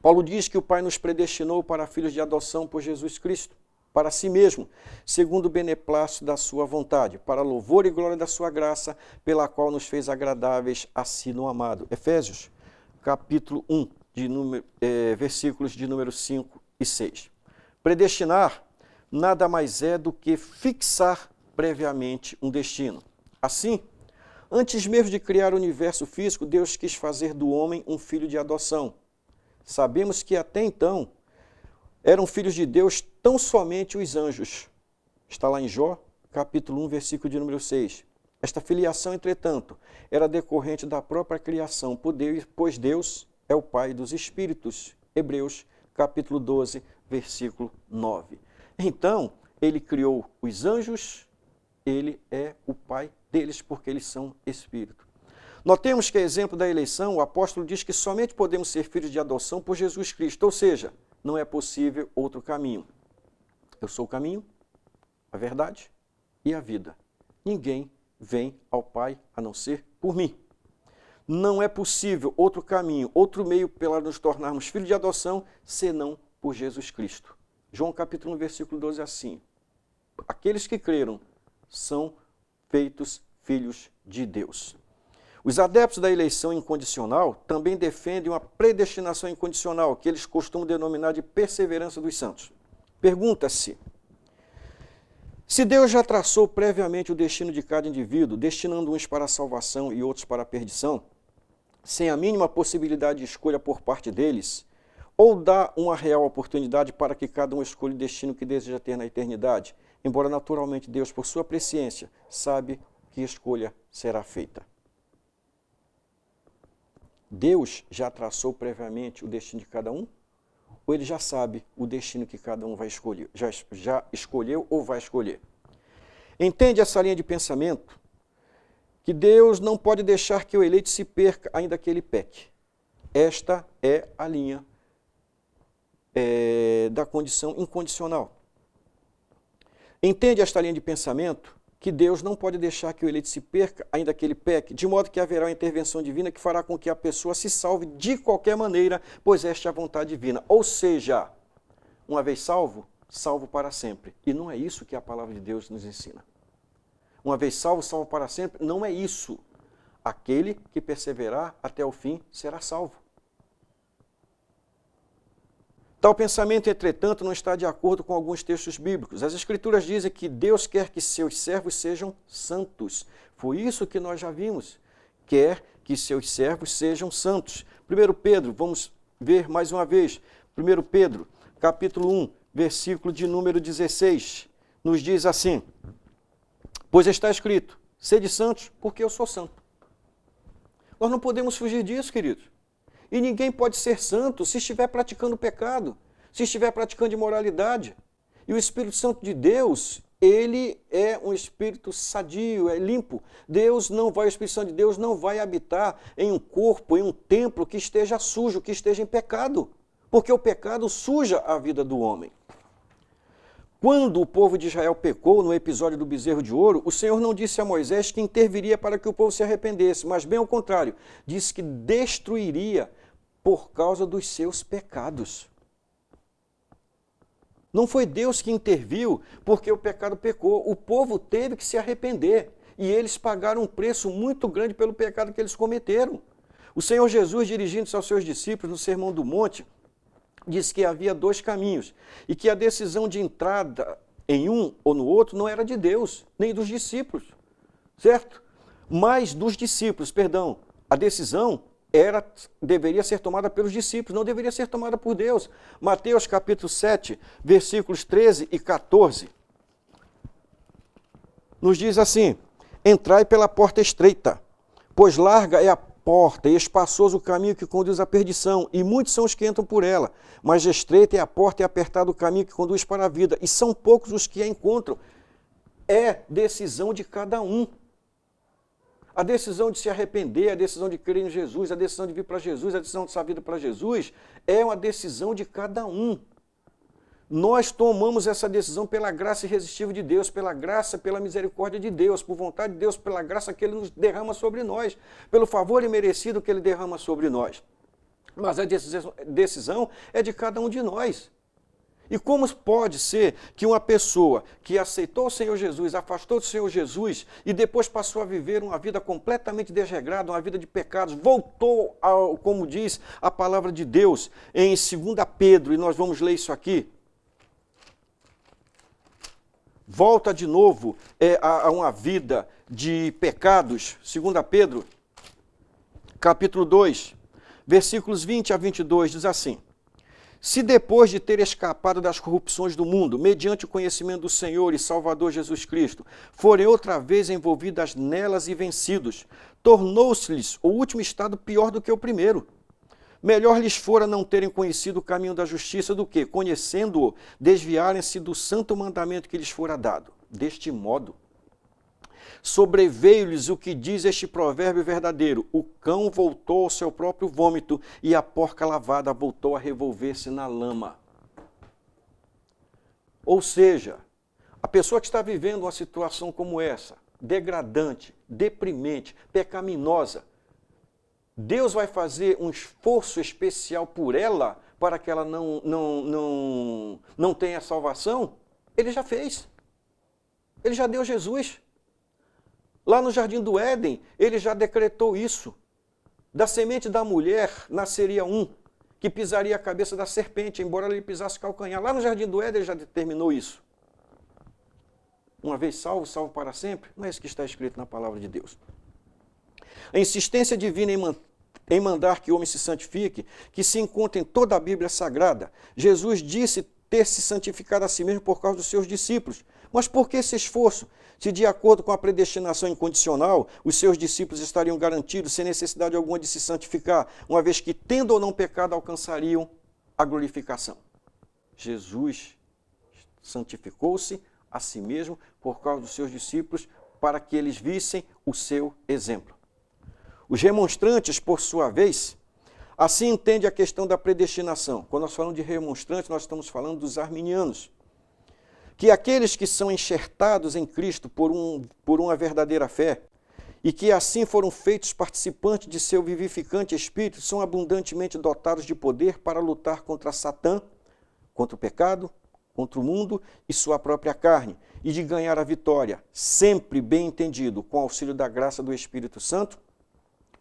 Paulo diz que o Pai nos predestinou para filhos de adoção por Jesus Cristo, para si mesmo, segundo o beneplácito da sua vontade, para louvor e glória da sua graça, pela qual nos fez agradáveis a si no amado. Efésios, capítulo 1, versículos de número 5 e 6. Predestinar nada mais é do que fixar previamente um destino. Assim, antes mesmo de criar o universo físico, Deus quis fazer do homem um filho de adoção. Sabemos que até então eram filhos de Deus tão somente os anjos. Está lá em Jó, capítulo 1, versículo de número 6. Esta filiação, entretanto, era decorrente da própria criação, pois Deus é o Pai dos Espíritos. Hebreus, capítulo 12, versículo 9. Então, ele criou os anjos, ele é o Pai deles, porque eles são Espírito. Notemos que, a exemplo da eleição, o apóstolo diz que somente podemos ser filhos de adoção por Jesus Cristo, ou seja, não é possível outro caminho. Eu sou o caminho, a verdade e a vida. Ninguém vem ao Pai a não ser por mim. Não é possível outro caminho, outro meio para nos tornarmos filhos de adoção, senão por Jesus Cristo. João capítulo 1, versículo 12 assim: aqueles que creram são feitos filhos de Deus. Os adeptos da eleição incondicional também defendem uma predestinação incondicional, que eles costumam denominar de perseverança dos santos. Pergunta-se: se Deus já traçou previamente o destino de cada indivíduo, destinando uns para a salvação e outros para a perdição, sem a mínima possibilidade de escolha por parte deles, ou dá uma real oportunidade para que cada um escolha o destino que deseja ter na eternidade, embora naturalmente Deus, por sua presciência, sabe que escolha será feita. Deus já traçou previamente o destino de cada um? Ou ele já sabe o destino que cada um vai escolher? Já escolheu ou vai escolher? Entende essa linha de pensamento? Que Deus não pode deixar que o eleito se perca, ainda que ele peque. Esta é a linha da condição incondicional. Entende esta linha de pensamento? Que Deus não pode deixar que o eleito se perca, ainda que ele peque, de modo que haverá uma intervenção divina que fará com que a pessoa se salve de qualquer maneira, pois esta é a vontade divina. Ou seja, uma vez salvo, salvo para sempre. E não é isso que a palavra de Deus nos ensina. Uma vez salvo, salvo para sempre, não é isso. Aquele que perseverar até o fim será salvo. Tal pensamento, entretanto, não está de acordo com alguns textos bíblicos. As Escrituras dizem que Deus quer que seus servos sejam santos. Foi isso que nós já vimos. Quer que seus servos sejam santos. 1 Pedro, vamos ver mais uma vez. 1 Pedro, capítulo 1, versículo de número 16, nos diz assim: pois está escrito, sede santos, porque eu sou santo. Nós não podemos fugir disso, queridos. E ninguém pode ser santo se estiver praticando pecado, se estiver praticando imoralidade. E o Espírito Santo de Deus, ele é um espírito sadio, é limpo. O Espírito Santo de Deus não vai habitar em um corpo, em um templo que esteja sujo, que esteja em pecado, porque o pecado suja a vida do homem. Quando o povo de Israel pecou no episódio do bezerro de ouro, o Senhor não disse a Moisés que interviria para que o povo se arrependesse, mas bem ao contrário, disse que destruiria por causa dos seus pecados. Não foi Deus que interviu porque o pecado pecou. O povo teve que se arrepender e eles pagaram um preço muito grande pelo pecado que eles cometeram. O Senhor Jesus, dirigindo-se aos seus discípulos no Sermão do Monte, disse que havia dois caminhos e que a decisão de entrada em um ou no outro não era de Deus, nem dos discípulos, certo? Mas dos discípulos, perdão, a decisão deveria ser tomada pelos discípulos, não deveria ser tomada por Deus. Mateus capítulo 7, versículos 13 e 14, nos diz assim: entrai pela porta estreita, pois larga é a porta e espaçoso o caminho que conduz à perdição, e muitos são os que entram por ela, mas estreita é a porta e apertado o caminho que conduz para a vida, e são poucos os que a encontram. É decisão de cada um. A decisão de se arrepender, a decisão de crer em Jesus, a decisão de vir para Jesus, a decisão de sua vida para Jesus, é uma decisão de cada um. Nós tomamos essa decisão pela graça irresistível de Deus, pela graça, pela misericórdia de Deus, por vontade de Deus, pela graça que Ele nos derrama sobre nós, pelo favor imerecido que Ele derrama sobre nós. Mas a decisão é de cada um de nós. E como pode ser que uma pessoa que aceitou o Senhor Jesus, afastou do Senhor Jesus e depois passou a viver uma vida completamente desregrada, uma vida de pecados, voltou, como diz a palavra de Deus em 2 Pedro, e nós vamos ler isso aqui, volta de novo a uma vida de pecados, 2 Pedro, capítulo 2, versículos 20 a 22, diz assim: se depois de ter escapado das corrupções do mundo, mediante o conhecimento do Senhor e Salvador Jesus Cristo, forem outra vez envolvidas nelas e vencidos, tornou-se-lhes o último estado pior do que o primeiro. Melhor lhes fora não terem conhecido o caminho da justiça do que, conhecendo-o, desviarem-se do santo mandamento que lhes fora dado. Deste modo, sobreveio-lhes o que diz este provérbio verdadeiro: o cão voltou ao seu próprio vômito e a porca lavada voltou a revolver-se na lama. Ou seja, a pessoa que está vivendo uma situação como essa, degradante, deprimente, pecaminosa, Deus vai fazer um esforço especial por ela para que ela não tenha salvação? Ele já fez. Ele já deu Jesus. Lá no Jardim do Éden, ele já decretou isso. Da semente da mulher nasceria um, que pisaria a cabeça da serpente, embora ele pisasse calcanhar. Lá no Jardim do Éden ele já determinou isso. Uma vez salvo, salvo para sempre. Não é isso que está escrito na palavra de Deus. A insistência divina em mandar que o homem se santifique, que se encontra em toda a Bíblia Sagrada. Jesus disse ter se santificado a si mesmo por causa dos seus discípulos. Mas por que esse esforço? Se de acordo com a predestinação incondicional, os seus discípulos estariam garantidos, sem necessidade alguma de se santificar, uma vez que, tendo ou não pecado, alcançariam a glorificação. Jesus santificou-se a si mesmo por causa dos seus discípulos, para que eles vissem o seu exemplo. Os remonstrantes, por sua vez, assim entendem a questão da predestinação. Quando nós falamos de remonstrantes, nós estamos falando dos arminianos. Que aqueles que são enxertados em Cristo por uma verdadeira fé, e que assim foram feitos participantes de seu vivificante Espírito, são abundantemente dotados de poder para lutar contra Satã, contra o pecado, contra o mundo e sua própria carne, e de ganhar a vitória, sempre bem entendido, com auxílio da graça do Espírito Santo,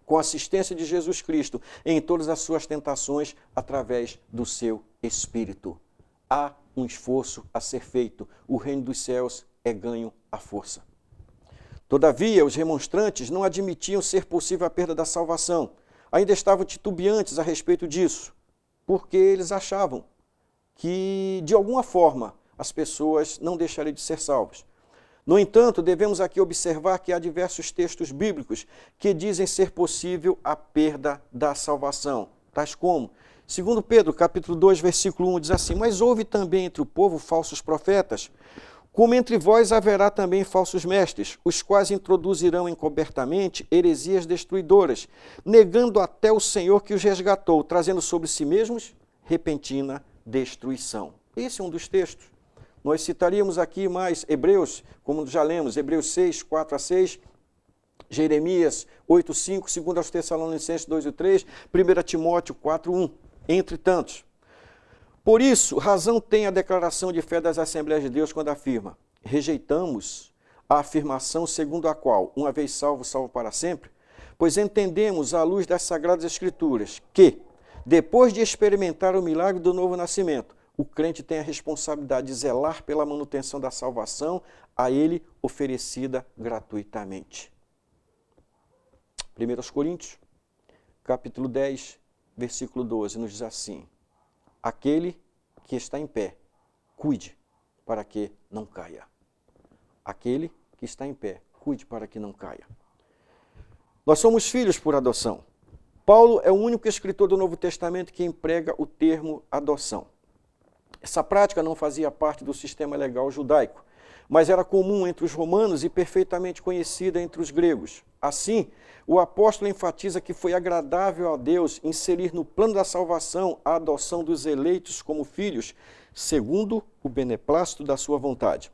com a assistência de Jesus Cristo em todas as suas tentações, através do seu Espírito. Há um esforço a ser feito. O reino dos céus é ganho à força. Todavia, os remonstrantes não admitiam ser possível a perda da salvação. Ainda estavam titubeantes a respeito disso, porque eles achavam que, de alguma forma, as pessoas não deixariam de ser salvas. No entanto, devemos aqui observar que há diversos textos bíblicos que dizem ser possível a perda da salvação, tais como 2 Pedro, capítulo 2, versículo 1, diz assim: mas houve também entre o povo falsos profetas, Como entre vós haverá também falsos mestres, os quais introduzirão encobertamente heresias destruidoras, negando até o Senhor que os resgatou, trazendo sobre si mesmos repentina destruição. Esse é um dos textos. Nós citaríamos aqui mais Hebreus, como já lemos, Hebreus 6, 4 a 6, Jeremias 8, 5, 2 aos Tessalonicenses 2 e 3, 1 Timóteo 4, 1, entre tantos. Por isso, razão tem a declaração de fé das Assembleias de Deus quando afirma: rejeitamos a afirmação segundo a qual, uma vez salvo, salvo para sempre, pois entendemos à luz das Sagradas Escrituras que, depois de experimentar o milagre do novo nascimento, o crente tem a responsabilidade de zelar pela manutenção da salvação a ele oferecida gratuitamente. 1 Coríntios, capítulo 10, versículo 12, nos diz assim: aquele que está em pé, cuide para que não caia. Aquele que está em pé, cuide para que não caia. Nós somos filhos por adoção. Paulo é o único escritor do Novo Testamento que emprega o termo adoção. Essa prática não fazia parte do sistema legal judaico, mas era comum entre os romanos e perfeitamente conhecida entre os gregos. Assim, o apóstolo enfatiza que foi agradável a Deus inserir no plano da salvação a adoção dos eleitos como filhos, segundo o beneplácito da sua vontade.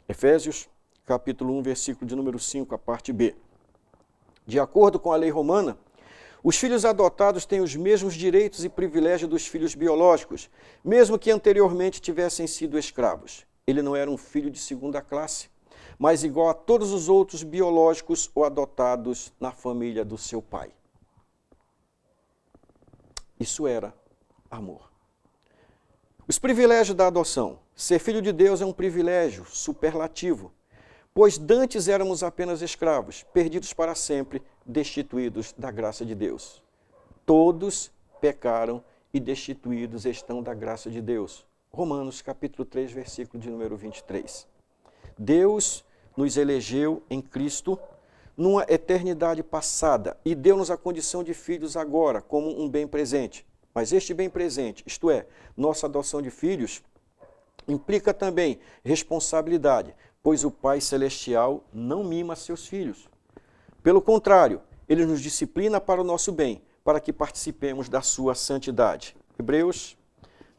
Efésios, capítulo 1, versículo de número 5, a parte B. De acordo com a lei romana, os filhos adotados têm os mesmos direitos e privilégios dos filhos biológicos, mesmo que anteriormente tivessem sido escravos. Ele não era um filho de segunda classe, mas igual a todos os outros biológicos ou adotados na família do seu pai. Isso era amor. Os privilégios da adoção. Ser filho de Deus é um privilégio superlativo, pois dantes éramos apenas escravos, perdidos para sempre, destituídos da graça de Deus. Todos pecaram e destituídos estão da graça de Deus. Romanos capítulo 3, versículo de número 23. Deus nos elegeu em Cristo numa eternidade passada e deu-nos a condição de filhos agora, como um bem presente. Mas este bem presente, isto é, nossa adoção de filhos, implica também responsabilidade, pois o Pai Celestial não mima seus filhos. Pelo contrário, Ele nos disciplina para o nosso bem, para que participemos da sua santidade. Hebreus,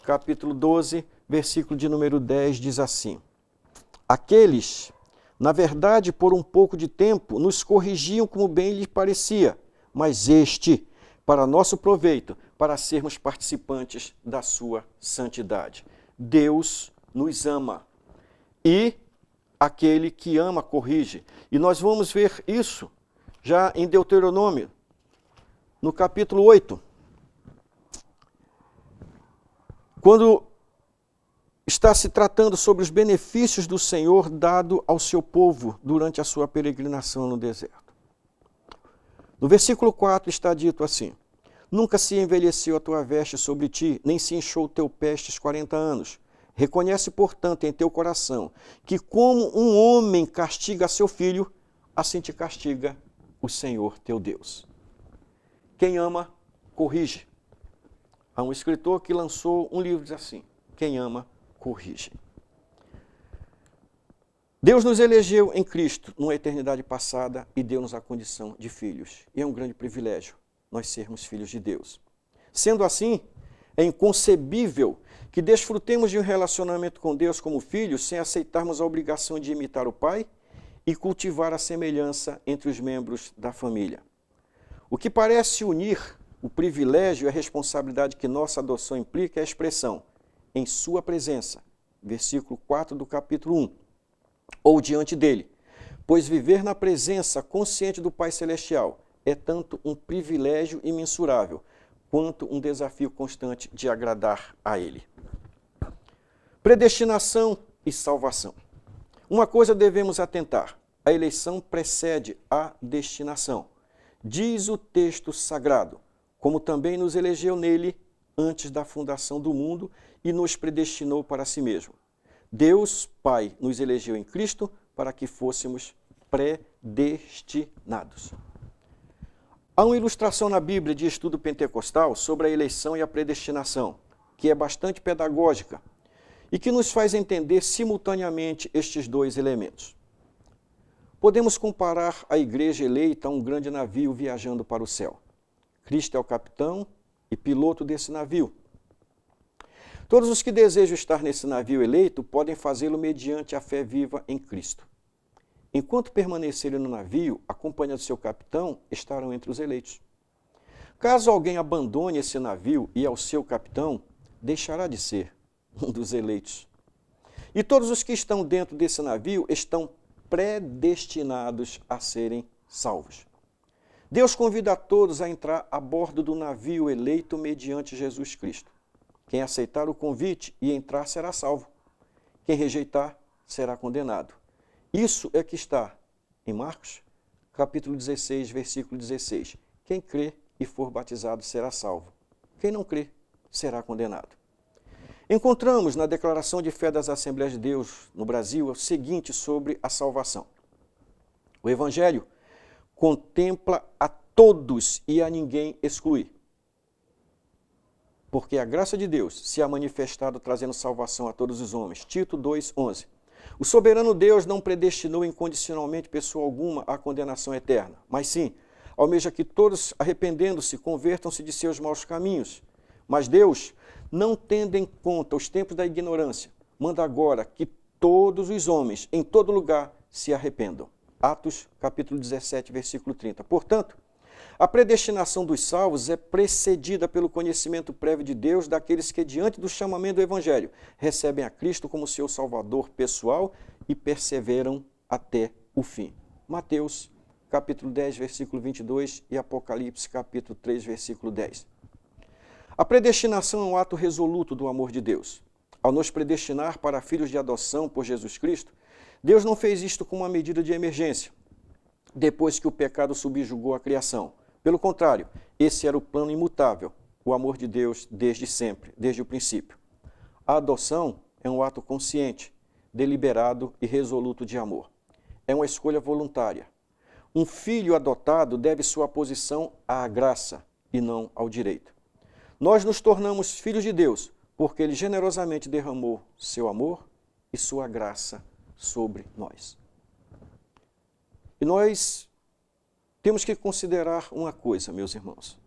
capítulo 12, versículo de número 10, diz assim: aqueles, na verdade, por um pouco de tempo, nos corrigiam como bem lhes parecia, mas este, para nosso proveito, para sermos participantes da sua santidade. Deus nos ama e aquele que ama corrige. E nós vamos ver isso já em Deuteronômio, no capítulo 8. Quando está se tratando sobre os benefícios do Senhor dado ao seu povo durante a sua peregrinação no deserto. No versículo 4 está dito assim: nunca se envelheceu a tua veste sobre ti, nem se inchou o teu pé estes 40 anos. Reconhece, portanto, em teu coração que como um homem castiga seu filho, assim te castiga o Senhor teu Deus. Quem ama, corrige. Há um escritor que lançou um livro, diz assim: quem ama, corrige. Deus nos elegeu em Cristo numa eternidade passada e deu-nos a condição de filhos. E é um grande privilégio nós sermos filhos de Deus. Sendo assim, é inconcebível que desfrutemos de um relacionamento com Deus como filhos sem aceitarmos a obrigação de imitar o Pai e cultivar a semelhança entre os membros da família. O que parece unir o privilégio e a responsabilidade que nossa adoção implica é a expressão em sua presença, versículo 4 do capítulo 1, ou diante dele, pois viver na presença consciente do Pai Celestial é tanto um privilégio imensurável, quanto um desafio constante de agradar a Ele. Predestinação e salvação. Uma coisa devemos atentar: a eleição precede a destinação. Diz o texto sagrado, como também nos elegeu nele antes da fundação do mundo e nos predestinou para si mesmo. Deus, Pai, nos elegeu em Cristo para que fôssemos predestinados. Há uma ilustração na Bíblia de estudo pentecostal sobre a eleição e a predestinação, que é bastante pedagógica e que nos faz entender simultaneamente estes dois elementos. Podemos comparar a igreja eleita a um grande navio viajando para o céu. Cristo é o capitão e piloto desse navio. Todos os que desejam estar nesse navio eleito podem fazê-lo mediante a fé viva em Cristo. Enquanto permanecerem no navio, acompanhando seu capitão, estarão entre os eleitos. Caso alguém abandone esse navio e ao seu capitão, deixará de ser um dos eleitos. E todos os que estão dentro desse navio estão predestinados a serem salvos. Deus convida a todos a entrar a bordo do navio eleito mediante Jesus Cristo. Quem aceitar o convite e entrar será salvo. Quem rejeitar será condenado. Isso é que está em Marcos, capítulo 16, versículo 16. Quem crê e for batizado será salvo. Quem não crê será condenado. Encontramos na declaração de fé das Assembleias de Deus no Brasil o seguinte sobre a salvação. O Evangelho contempla a todos e a ninguém exclui. Porque a graça de Deus se há manifestado trazendo salvação a todos os homens. Tito 2:11. O soberano Deus não predestinou incondicionalmente pessoa alguma à condenação eterna, mas sim, almeja que todos, arrependendo-se, convertam-se de seus maus caminhos. Mas Deus, não tendo em conta os tempos da ignorância, manda agora que todos os homens, em todo lugar, se arrependam. Atos, capítulo 17, versículo 30. Portanto, a predestinação dos salvos é precedida pelo conhecimento prévio de Deus daqueles que, diante do chamamento do Evangelho, recebem a Cristo como seu Salvador pessoal e perseveram até o fim. Mateus, capítulo 10, versículo 22 e Apocalipse, capítulo 3, versículo 10. A predestinação é um ato resoluto do amor de Deus. Ao nos predestinar para filhos de adoção por Jesus Cristo, Deus não fez isto como uma medida de emergência, depois que o pecado subjugou a criação. Pelo contrário, esse era o plano imutável, o amor de Deus desde sempre, desde o princípio. A adoção é um ato consciente, deliberado e resoluto de amor. É uma escolha voluntária. Um filho adotado deve sua posição à graça e não ao direito. Nós nos tornamos filhos de Deus porque Ele generosamente derramou seu amor e sua graça sobre nós. E nós temos que considerar uma coisa, meus irmãos.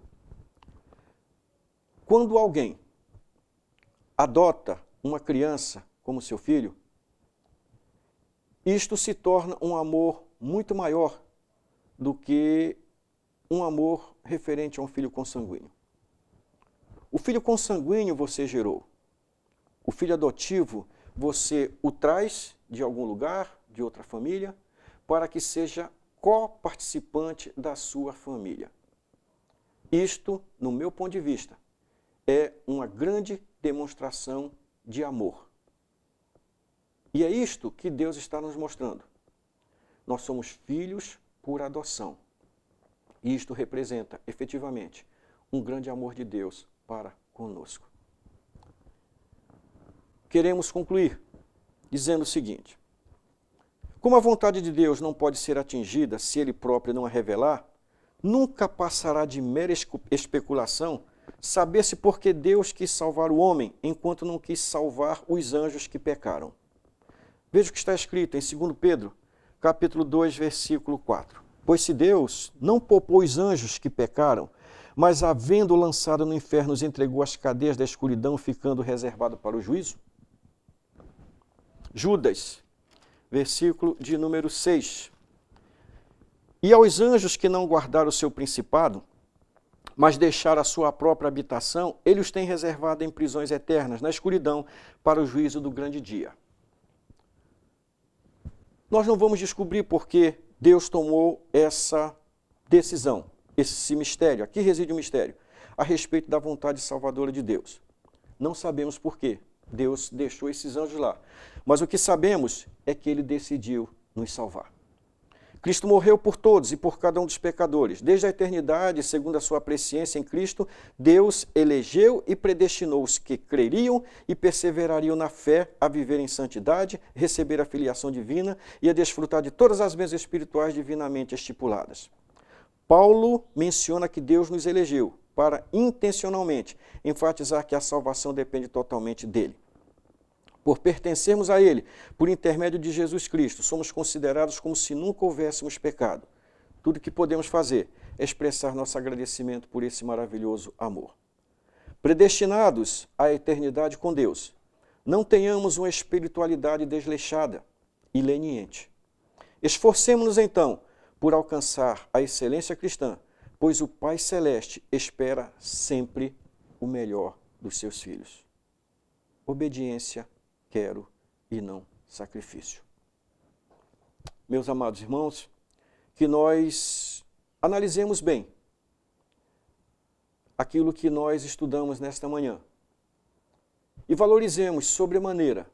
Quando alguém adota uma criança como seu filho, isto se torna um amor muito maior do que um amor referente a um filho consanguíneo. O filho consanguíneo você gerou. O filho adotivo você o traz de algum lugar, de outra família, para que seja co-participante da sua família. Isto, no meu ponto de vista, é uma grande demonstração de amor. E é isto que Deus está nos mostrando. Nós somos filhos por adoção. E isto representa, efetivamente, um grande amor de Deus para conosco. Queremos concluir dizendo o seguinte: como a vontade de Deus não pode ser atingida se Ele próprio não a revelar, nunca passará de mera especulação saber-se por que Deus quis salvar o homem, enquanto não quis salvar os anjos que pecaram. Veja o que está escrito em 2 Pedro, capítulo 2, versículo 4. Pois se Deus não poupou os anjos que pecaram, mas havendo lançado no inferno os entregou às cadeias da escuridão, ficando reservado para o juízo. Judas, versículo de número 6. E aos anjos que não guardaram o seu principado, mas deixaram a sua própria habitação, ele os tem reservado em prisões eternas, na escuridão, para o juízo do grande dia. Nós não vamos descobrir por que Deus tomou essa decisão, esse mistério. Aqui reside o mistério, a respeito da vontade salvadora de Deus. Não sabemos por quê Deus deixou esses anjos lá. Mas o que sabemos é que Ele decidiu nos salvar. Cristo morreu por todos e por cada um dos pecadores. Desde a eternidade, segundo a sua presciência em Cristo, Deus elegeu e predestinou os que creriam e perseverariam na fé a viver em santidade, receber a filiação divina e a desfrutar de todas as bênçãos espirituais divinamente estipuladas. Paulo menciona que Deus nos elegeu para intencionalmente enfatizar que a salvação depende totalmente dele. Por pertencermos a Ele, por intermédio de Jesus Cristo, somos considerados como se nunca houvéssemos pecado. Tudo que podemos fazer é expressar nosso agradecimento por esse maravilhoso amor. Predestinados à eternidade com Deus, não tenhamos uma espiritualidade desleixada e leniente. Esforcemo-nos então por alcançar a excelência cristã, pois o Pai Celeste espera sempre o melhor dos seus filhos. Obediência quero e não sacrifício. Meus amados irmãos, que nós analisemos bem aquilo que nós estudamos nesta manhã e valorizemos sobremaneira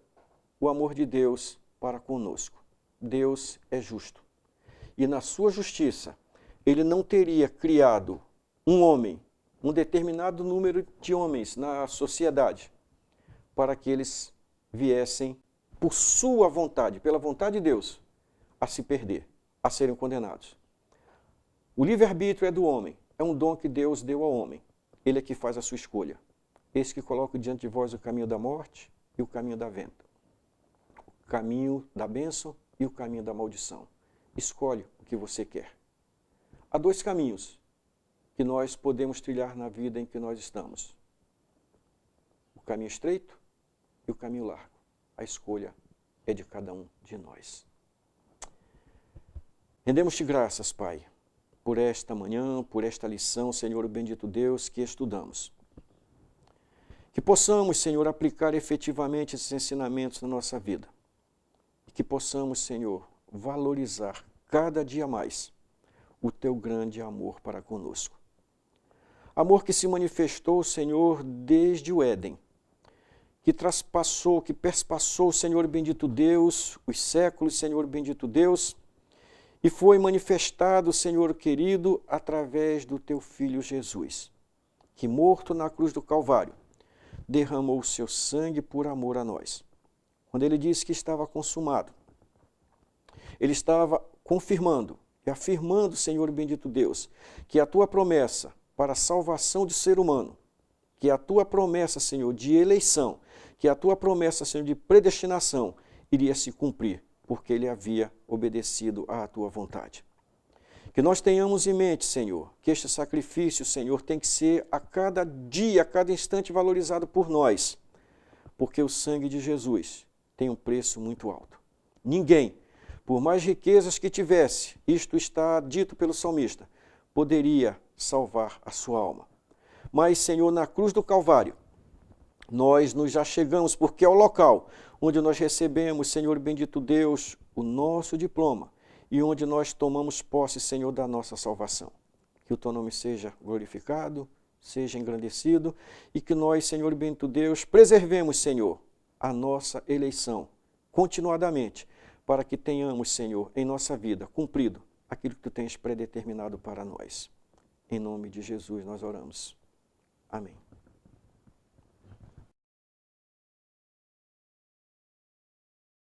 o amor de Deus para conosco. Deus é justo e na sua justiça Ele não teria criado um homem, um determinado número de homens na sociedade para que eles viessem por sua vontade, pela vontade de Deus, a se perder, a serem condenados. O livre-arbítrio é do homem, é um dom que Deus deu ao homem. Ele é que faz a sua escolha. Eis que coloco diante de vós o caminho da morte e o caminho da vida. O caminho da bênção e o caminho da maldição. Escolhe o que você quer. Há dois caminhos que nós podemos trilhar na vida em que nós estamos. O caminho estreito e o caminho largo. A escolha é de cada um de nós. Rendemos-te graças, Pai, por esta manhã, por esta lição, Senhor, bendito Deus, que estudamos. Que possamos, Senhor, aplicar efetivamente esses ensinamentos na nossa vida. E que possamos, Senhor, valorizar cada dia mais o Teu grande amor para conosco. Amor que se manifestou, Senhor, desde o Éden, que traspassou, que perspassou, Senhor bendito Deus, os séculos, Senhor bendito Deus, e foi manifestado, Senhor querido, através do Teu Filho Jesus, que morto na cruz do Calvário, derramou o seu sangue por amor a nós. Quando Ele disse que estava consumado, Ele estava confirmando e afirmando, Senhor bendito Deus, que a Tua promessa para a salvação do ser humano, que a Tua promessa, Senhor, de eleição, que a Tua promessa, Senhor, de predestinação iria se cumprir, porque Ele havia obedecido à Tua vontade. Que nós tenhamos em mente, Senhor, que este sacrifício, Senhor, tem que ser a cada dia, a cada instante valorizado por nós, porque o sangue de Jesus tem um preço muito alto. Ninguém, por mais riquezas que tivesse, isto está dito pelo salmista, poderia salvar a sua alma. Mas, Senhor, na cruz do Calvário, nós nos já chegamos, porque é o local onde nós recebemos, Senhor bendito Deus, o nosso diploma e onde nós tomamos posse, Senhor, da nossa salvação. Que o Teu nome seja glorificado, seja engrandecido e que nós, Senhor bendito Deus, preservemos, Senhor, a nossa eleição continuadamente, para que tenhamos, Senhor, em nossa vida cumprido aquilo que Tu tens predeterminado para nós. Em nome de Jesus nós oramos. Amém.